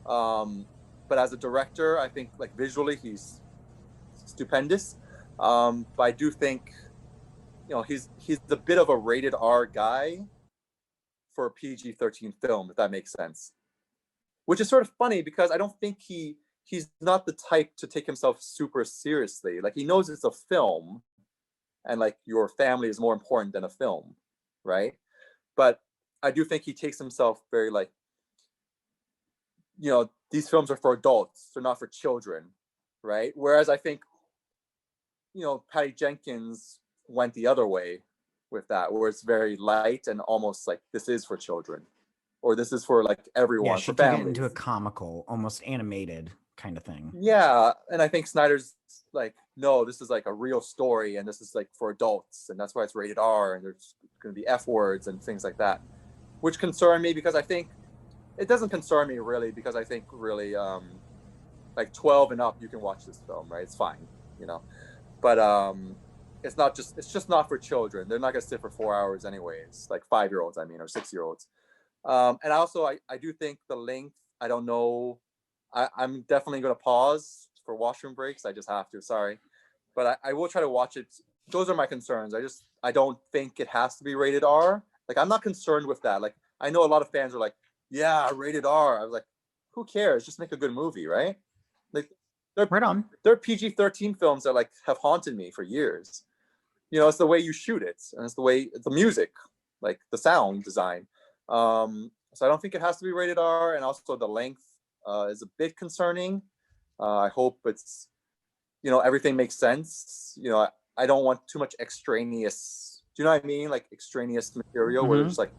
But as a director, I think, like, visually he's stupendous. But I do think, he's a bit of a rated R guy for a PG-13 film, if that makes sense. Which is sort of funny because I don't think he's not the type to take himself super seriously. Like, he knows it's a film and like your family is more important than a film, right? But I do think he takes himself very like, these films are for adults, they're not for children, right? Whereas I think, Patty Jenkins went the other way with that, where it's very light and almost like this is for children, or this is for like everyone, she for took families. It into a comical, almost animated kind of thing. Yeah, and I think Snyder's like, no, this is like a real story, and this is like for adults, and that's why it's rated R, and there's going to be F words and things like that, which concern me because I think it doesn't concern me really, because I think really like 12 and up you can watch this film, right? It's fine, but it's just not for children. They're not going to sit for 4 hours anyways, like 5-year-olds, I mean, or 6-year-olds. And also I do think the length, I don't know, I'm definitely going to pause for washroom breaks. I just have to, sorry, but I will try to watch it. Those are my concerns. I don't think it has to be rated R. Like, I'm not concerned with that. Like, I know a lot of fans are like, yeah, rated R. I was like, who cares? Just make a good movie, right? Like, right on. There are PG-13 films that like have haunted me for years. It's the way you shoot it, and it's the way the music, like the sound design. So I don't think it has to be rated R, and also the length is a bit concerning. I hope it's, everything makes sense. I don't want too much extraneous. Do you know what I mean? Like extraneous material where it's like,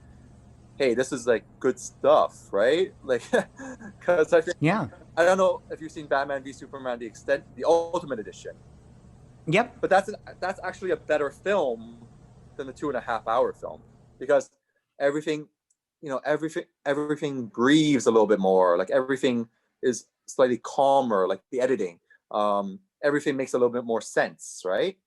hey, this is like good stuff, right? Like, because I think, I don't know if you've seen Batman v Superman, the Ultimate Edition. Yep. But that's actually a better film than the 2.5-hour film, because everything, everything breathes a little bit more. Like, everything is slightly calmer. Like the editing, everything makes a little bit more sense, right?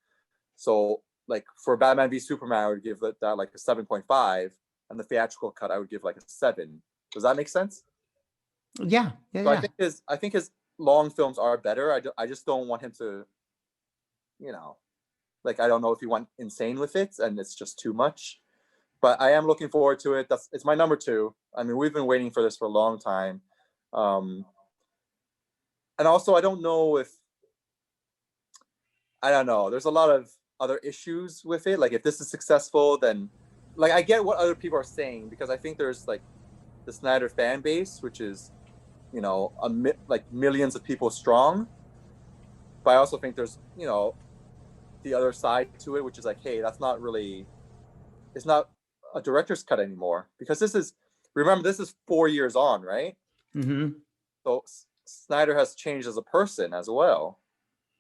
So, like for Batman v Superman, I would give that like a 7.5, and the theatrical cut I would give like a 7. Does that make sense? Yeah. So I think his long films are better. I just don't want him to, like, I don't know if he went insane with it and it's just too much. but I am looking forward to it. It's my number 2. I mean, we've been waiting for this for a long time. And also, I don't know if I don't know. There's a lot of other issues with it. Like if this is successful, then like I get what other people are saying because I think there's like the Snyder fan base, which is like millions of people strong. But I also think there's the other side to it, which is like, hey, that's not really. It's not a director's cut anymore because remember this is 4 years on, right? Mm-hmm. So Snyder has changed as a person as well.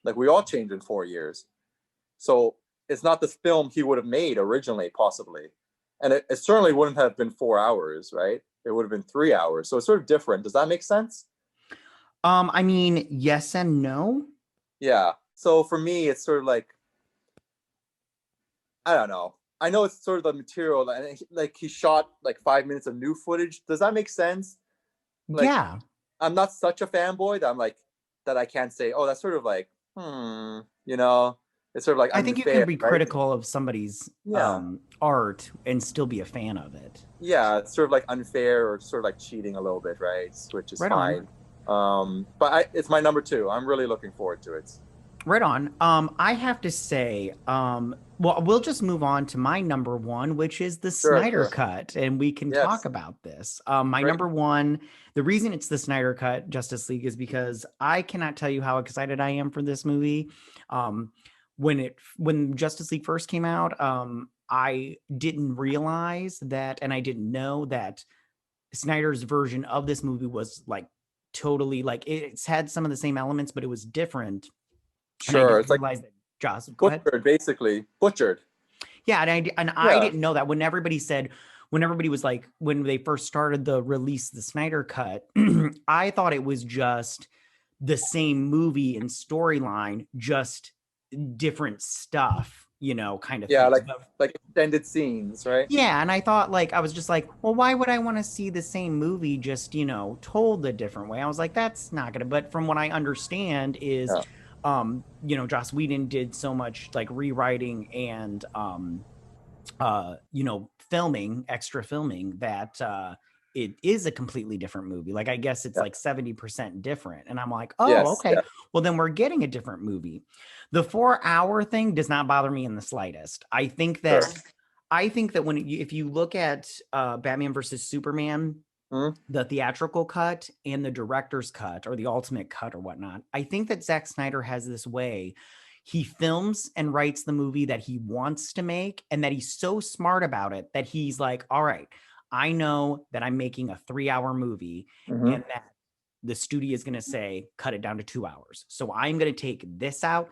Like we all changed in 4 years. So it's not the film he would have made originally, possibly. And it certainly wouldn't have been 4 hours, right? It would have been 3 hours. So it's sort of different. Does that make sense? I mean, yes and no. Yeah. So for me, it's sort of like, I don't know. I know it's sort of the material, and like he shot like 5 minutes of new footage. Does that make sense? Like, Yeah. I'm not such a fanboy that I'm like, that I can't say, oh, that's sort of like, it's sort of like I think you can be right? critical of somebody's Yeah. art and still be a fan of it. Yeah, it's sort of like unfair or sort of like cheating a little bit, right? Which is Right on. fine. But it's my number 2. I'm really looking forward to it. Right on. I have to say, well, we'll just move on to my number 1, which is the Sure, Snyder sure. Cut, and we can talk Yes. about this. My Great. number 1, the reason it's the Snyder Cut, Justice League, is because I cannot tell you how excited I am for this movie. When Justice League first came out, I didn't realize that, and I didn't know that Snyder's version of this movie was like totally like it's had some of the same elements, but it was different. And I Sure. didn't It's like realize that. Joss, go ahead. butchered, basically. Butchered. Yeah, I Yeah. didn't know that when everybody was like, when they first started the release, the Snyder Cut, I thought it was just the same movie and storyline, just different stuff, kind of Yeah, thing. like But like extended scenes, right? yeah, and I thought I was just like, well, why would I want to see the same movie just, told a different way? I was like, that's not gonna, but from what I understand is, Yeah. Joss Whedon did so much like rewriting and extra filming that it is a completely different movie. Like I guess it's Yeah. like 70% different. And I'm like, oh, Yes. okay. Yeah. Well, then we're getting a different movie. The 4-hour thing does not bother me in the slightest. I think Sure. that if you look at Batman versus Superman, Mhm. the theatrical cut and the director's cut or the ultimate cut or whatnot, I think that Zack Snyder has this way. He films and writes the movie that he wants to make, and that he's so smart about it that he's like, all right, I know that I'm making a 3-hour movie Mhm. and that the studio is going to say, cut it down to 2 hours. So I'm going to take this out,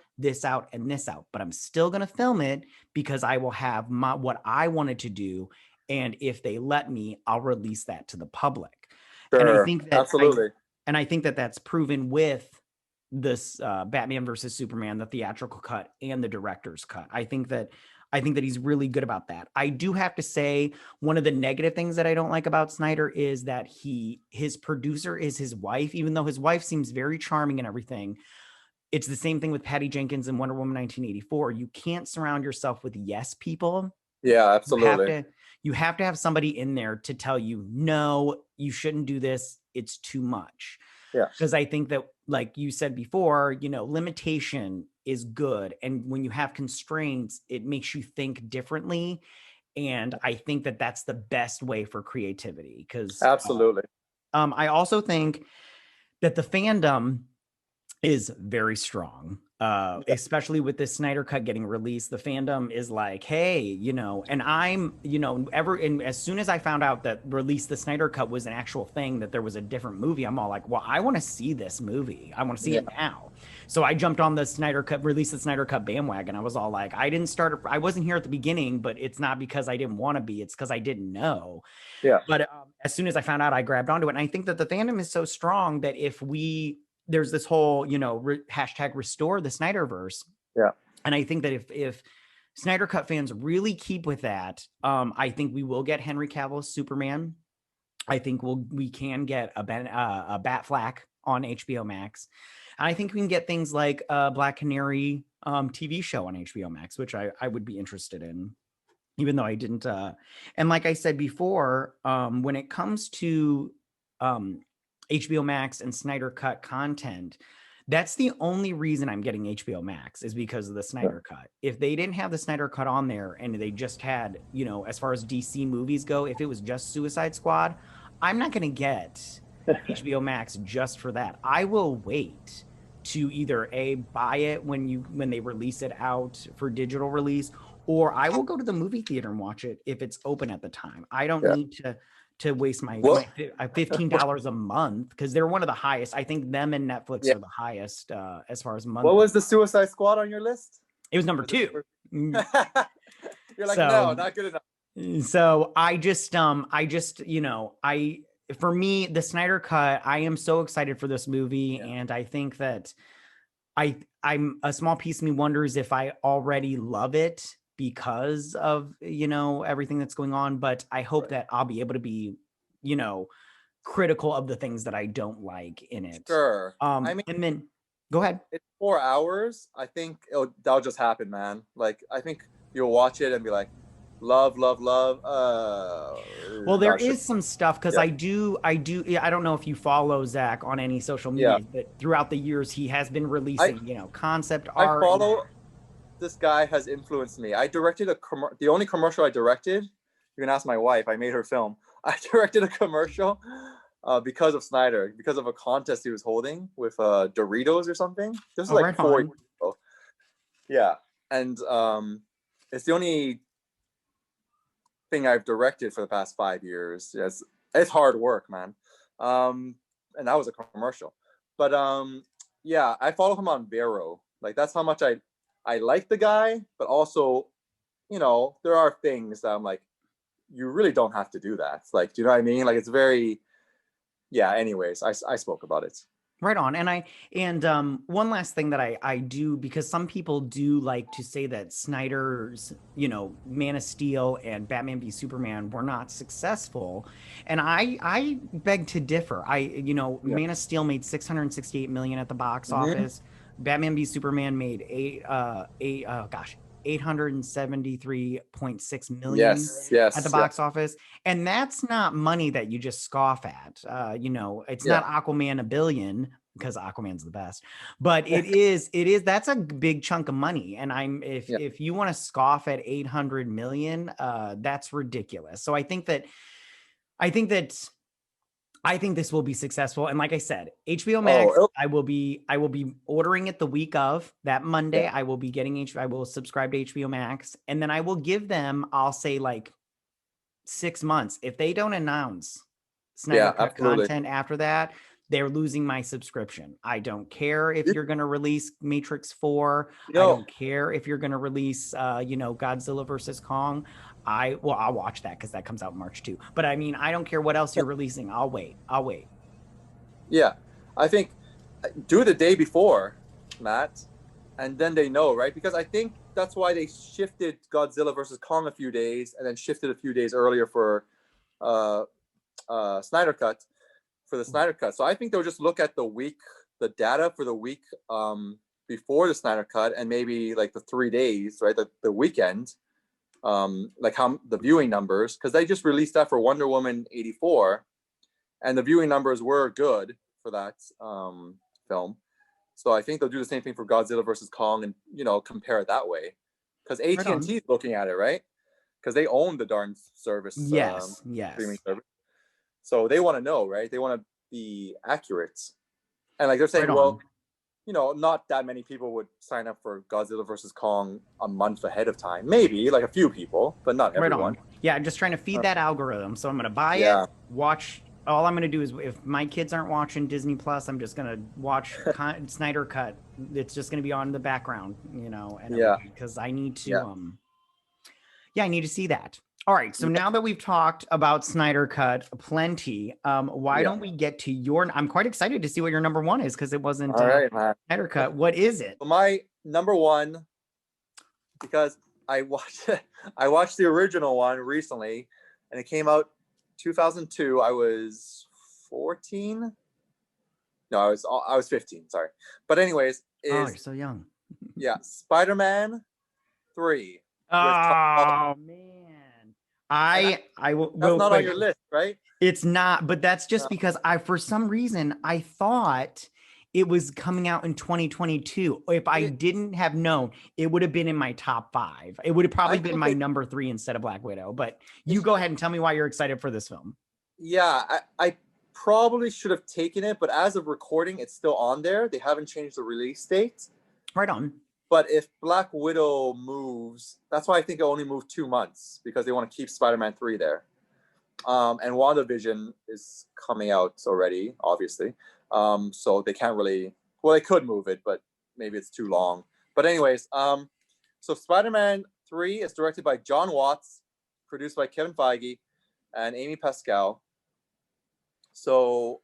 and this out, but I'm still going to film it because I will have what I wanted to do. And if they let me, I'll release that to the public. And I Sure. think Absolutely. that that's proven with this Batman versus Superman, the theatrical cut and the director's cut. I think that he's really good about that. I do have to say one of the negative things that I don't like about Snyder is that his producer is his wife, even though his wife seems very charming and everything. It's the same thing with Patty Jenkins in Wonder Woman 1984. You can't surround yourself with yes people. Yeah, You have absolutely. to have somebody in there to tell you, no, you shouldn't do this. It's too much. Yeah. Because I think that, like you said before, limitation is good. And when you have constraints, it makes you think differently. And I think that that's the best way for creativity. Because Absolutely. I also think that the fandom is very strong, Yeah. especially with this Snyder Cut getting released. The fandom is like, hey, and I'm, and as soon as I found out that release the Snyder Cut was an actual thing, that there was a different movie, I'm all like, well, I want to see this movie. I want to see it now. So I jumped on the Snyder Cut, release the Snyder Cut bandwagon. I was all like, I wasn't here at the beginning, but it's not because I didn't want to be, it's because I didn't know. Yeah. But as soon as I found out, I grabbed onto it. And I think that the fandom is so strong that there's this whole, hashtag restore the Snyderverse. Yeah. And I think that if Snyder Cut fans really keep with that, I think we will get Henry Cavill's Superman. I think we can get a Batfleck on HBO Max. And I think we can get things like Black Canary TV show on HBO Max, which I would be interested in. even though I didn't. And like I said before, when it comes to HBO Max and Snyder Cut content, that's the only reason I'm getting HBO Max is because of the Snyder Cut. If they didn't have the Snyder Cut on there and they just had, you know, as far as DC movies go, if it was just Suicide Squad, I'm not going to get HBO Max just for that. I will wait to either buy it when they release it out for digital release, or I will go to the movie theater and watch it if it's open at the time. I don't need to waste my $15 a month, because they're one of the highest. I think them and Netflix are the highest as far as monthly. What was the Suicide Squad on your list? It was number 2. You're like, no, not good enough. So I just you know, for me, the Snyder Cut, I am so excited for this movie, and I think that I'm a small piece of me wonders if I already love it because of, you know, everything that's going on, but I hope that I'll be able to be, you know, critical of the things that I don't like in it. Sure. I mean, and then go ahead. It's 4 hours. I think that'll just happen, man. Like, I think you'll watch it and be like, love. Well, there is some stuff, because I don't know if you follow Zack on any social media, but throughout the years he has been releasing, you know, concept art. I follow. This guy has influenced me. I directed the only commercial I directed. You can ask my wife. I made her film. I directed a commercial because of Snyder, because of a contest he was holding with Doritos or something. This was like 4 years ago. Yeah, and it's the only thing I've directed for the past 5 years. It's hard work, man. And that was a commercial. But yeah, I follow him on Vero. Like, that's how much I like the guy, but also, you know, there are things that I'm like, you really don't have to do that. Like, do you know what I mean? Like, it's very, anyways, I spoke about it. Right on. And one last thing that I do, because some people do like to say that Snyder's, you know, Man of Steel and Batman v Superman were not successful, and I beg to differ. Man of Steel made 668 million at the box office. Batman v Superman made 873.6 million at the box office. And that's not money that you just scoff at. You know, it's not Aquaman a billion, because Aquaman's the best, but that's a big chunk of money. And if you want to scoff at 800 million, that's ridiculous. So I think this will be successful. And like I said, HBO Max, I will be ordering it the week of that Monday. I will be I will subscribe to HBO Max, and then I will give them, I'll say, like 6 months. If they don't announce Snyder Cut content after that, they're losing my subscription. I don't care if you're going to release Matrix 4. I don't care if you're going to release, Godzilla versus Kong. I'll watch that because that comes out March 2. But I mean, I don't care what else you're releasing. I'll wait. Yeah, I think do it the day before, Matt, and then they know, right? Because I think that's why they shifted Godzilla versus Kong a few days, and then shifted a few days earlier for Snyder Cut. For the Snyder Cut. So I think they'll just look at the data for the week before the Snyder Cut, and maybe like the 3 days, right? The weekend, like how the viewing numbers, because they just released that for Wonder Woman 84, and the viewing numbers were good for that film. So I think they'll do the same thing for Godzilla versus Kong, and, you know, compare it that way, because AT&T is looking at it, right? Because they own the darn service. Streaming service. So they want to know, right? They want to be accurate. And like they're saying, you know, not that many people would sign up for Godzilla versus Kong a month ahead of time. Maybe like a few people, but not everyone. Yeah, I'm just trying to feed that algorithm. So I'm going to buy it, watch. All I'm going to do is, if my kids aren't watching Disney Plus, I'm just going to watch Snyder Cut. It's just going to be on in the background, you know, and because I need to, I need to see that. All right, so now that we've talked about Snyder Cut plenty, why don't we get to your... I'm quite excited to see what your number one is, because it wasn't Snyder Cut. What is it? My number one, because I watched the original one recently, and it came out 2002. I was 14. No, I was 15. Sorry, but anyways, you're so young. Spider-Man 3. Oh man. I will. That's not on Wait, your list, right? it's not, but that's just No. because for some reason, I thought it was coming out in 2022. If I It, didn't have known, it would have been in my top 5. It would have I probably been think my number 3 instead of Black Widow. But you it's go ahead and tell me why you're excited for this film. yeah. I probably should have taken it, but as of recording, it's still on there. They haven't changed the release date. Right on. But if Black Widow moves, that's why I think it only moved 2 months because they want to keep Spider-Man 3 there. And WandaVision is coming out already, obviously. So they can't really, well, they could move it, but maybe it's too long. But anyways, so Spider-Man 3 is directed by John Watts, produced by Kevin Feige and Amy Pascal. So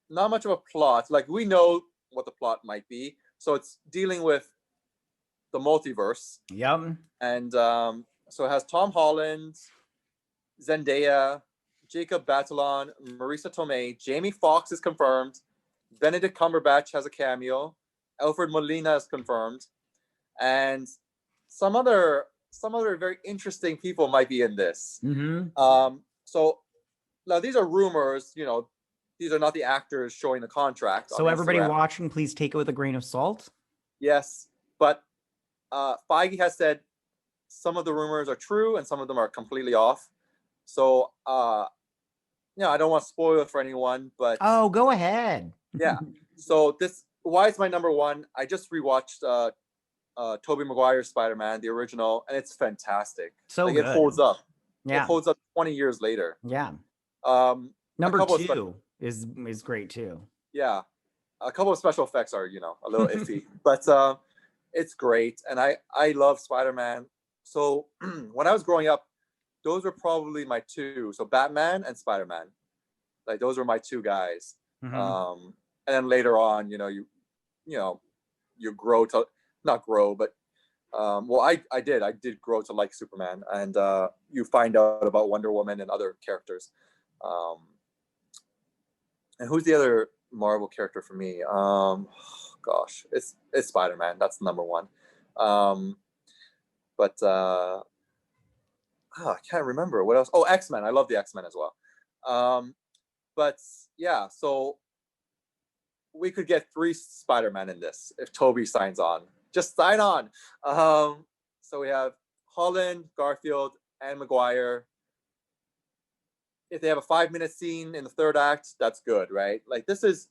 not much of a plot. Like, we know what the plot might be. So it's dealing with the multiverse. Yep. And so it has Tom Holland, Zendaya, Jacob Batalon, Marisa Tomei, Jamie Foxx is confirmed, Benedict Cumberbatch has a cameo, Alfred Molina is confirmed, and some other very interesting people might be in this. So now these are rumors, you know, these are not the actors showing the contract. So everybody watching, please take it with a grain of salt. Yes, but Feige has said some of the rumors are true and some of them are completely off. So, I don't want to spoil it for anyone, but oh, go ahead. Yeah. So why is my number 1? I just rewatched Tobey Maguire's Spider-Man, the original, and it's fantastic. So like, good. It holds up. Yeah. It holds up 20 years later. Yeah. Number 2 is great too. Yeah. A couple of special effects are, a little iffy, but it's great. And I love Spider-Man. So when I was growing up, those were probably my 2. So Batman and Spider-Man. Like, those were my 2 guys. And then later on, you grow to not grow, but I did grow to like Superman, and you find out about Wonder Woman and other characters. And who's the other Marvel character for me? Gosh, it's Spider-Man. That's number 1. But I can't remember what else. Oh, X-Men. I love the X-Men as well. But yeah, so we could get 3 Spider-Man in this if Tobey signs on. Just sign on. So we have Holland, Garfield, and Maguire. If they have a 5-minute scene in the 3rd act, that's good, right? Like, this is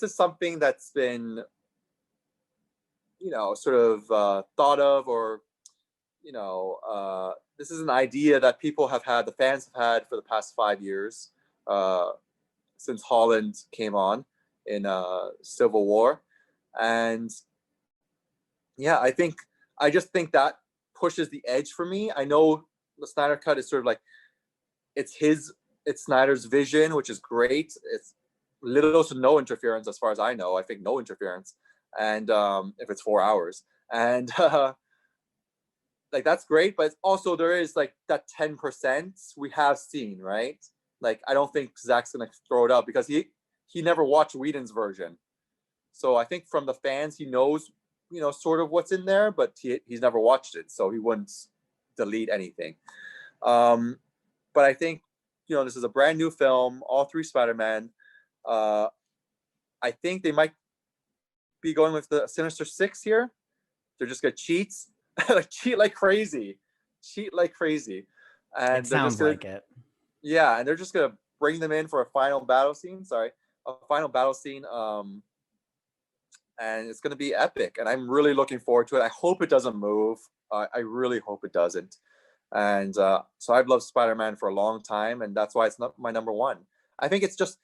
something that's been, sort of thought of, or this is an idea that people have had, the fans have had for the past 5 years, since Holland came on in Civil War. And yeah, I just think that pushes the edge for me. I know the Snyder Cut is sort of like, it's Snyder's vision, which is great. It's little to no interference as far as I know. I think no interference. And if it's 4 hours. And like, that's great, but also there is like that 10% we have seen, right? Like, I don't think Zack's gonna throw it up because he never watched Whedon's version. So I think from the fans, he knows, sort of what's in there, but he's never watched it, so he wouldn't delete anything. But I think, this is a brand new film, all 3 Spider-Man. I think they might be going with the Sinister Six here. They're just gonna cheat, cheat like crazy. And it sounds like it. Yeah, and they're just gonna bring them in for a final battle scene. And it's gonna be epic. And I'm really looking forward to it. I hope it doesn't move. I really hope it doesn't. And so I've loved Spider-Man for a long time, and that's why it's not my number 1. I think it's just,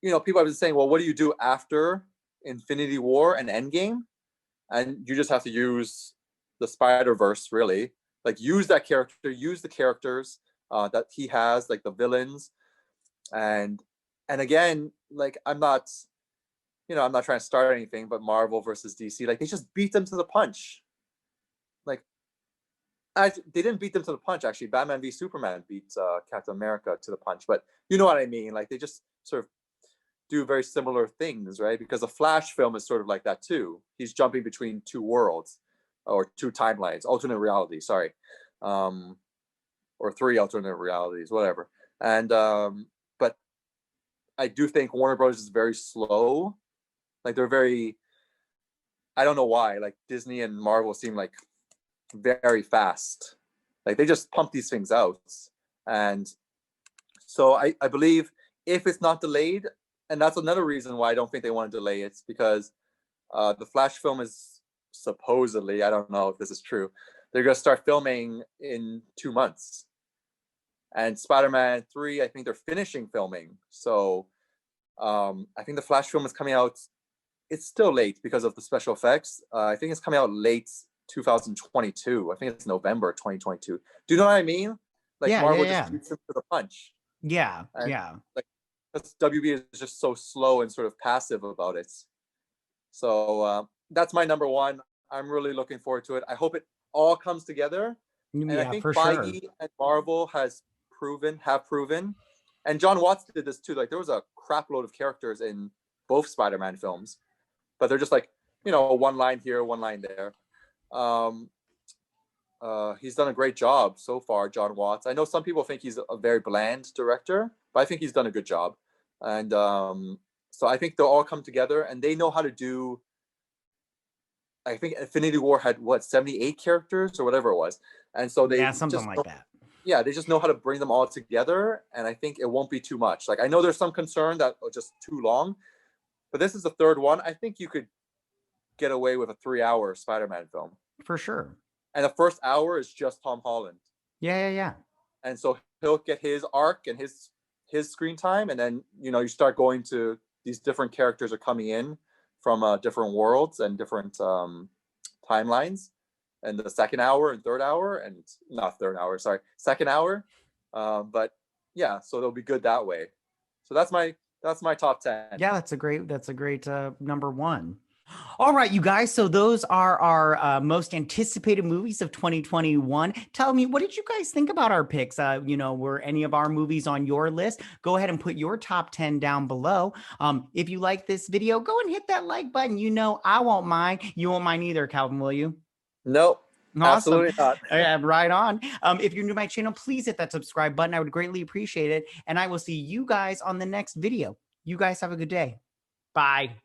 people have been saying, well, what do you do after Infinity War and Endgame? And you just have to use the Spider-Verse, really. Like, use that character, use the characters that he has, like the villains. And again, like, I'm not trying to start anything, but Marvel versus DC, like, they just beat them to the punch. Like, they didn't beat them to the punch, actually. Batman v Superman beat Captain America to the punch, but you know what I mean? Like, they just sort of do very similar things, right? Because the Flash film is sort of like that too. He's jumping between 2 worlds or 2 timelines, alternate reality, sorry. or 3 alternate realities, whatever. And but I do think Warner Bros. Is very slow. Like they're very, I don't know why. Like Disney and Marvel seem like very fast. Like they just pump these things out. And so I believe if it's not delayed, and that's another reason why I don't think they want to delay it, because the Flash film is supposedly, I don't know if this is true, they're going to start filming in 2 months. And Spider-Man 3, I think they're finishing filming. So I think the Flash film is coming out, it's still late because of the special effects. I think it's coming out late 2022. I think it's November 2022. Do you know what I mean? Like Marvel just shoots them to the punch. Yeah, and yeah. Like WB is just so slow and sort of passive about it. So that's my number one. I'm really looking forward to it. I hope it all comes together. And I think Feige and Marvel have proven, and John Watts did this too. Like there was a crap load of characters in both Spider-Man films, but they're just like, you know, one line here, one line there. He's done a great job so far, John Watts. I know some people think he's a very bland director, but I think he's done a good job. And so I think they'll all come together, and they know how to do. I think Infinity War had 78 characters or whatever it was, and so they something like that. Yeah, they just know how to bring them all together, and I think it won't be too much. Like I know there's some concern that just too long, but this is the third one. I think you could get away with a 3-hour Spider-Man film for sure. And the first hour is just Tom Holland. Yeah. And so he'll get his arc and his screen time, and then you start going to these different characters are coming in from different worlds and different timelines. And the second hour and third hour, and not third hour, sorry, second hour. But yeah, so they'll be good that way. So that's my top 10. Yeah, that's a great number one. All right, you guys. So those are our most anticipated movies of 2021. Tell me, what did you guys think about our picks? Were any of our movies on your list? Go ahead and put your top 10 down below. If you like this video, go and hit that like button. I won't mind. You won't mind either, Calvin, will you? Nope. Awesome. Absolutely not. Yeah, right on. If you're new to my channel, please hit that subscribe button. I would greatly appreciate it. And I will see you guys on the next video. You guys have a good day. Bye.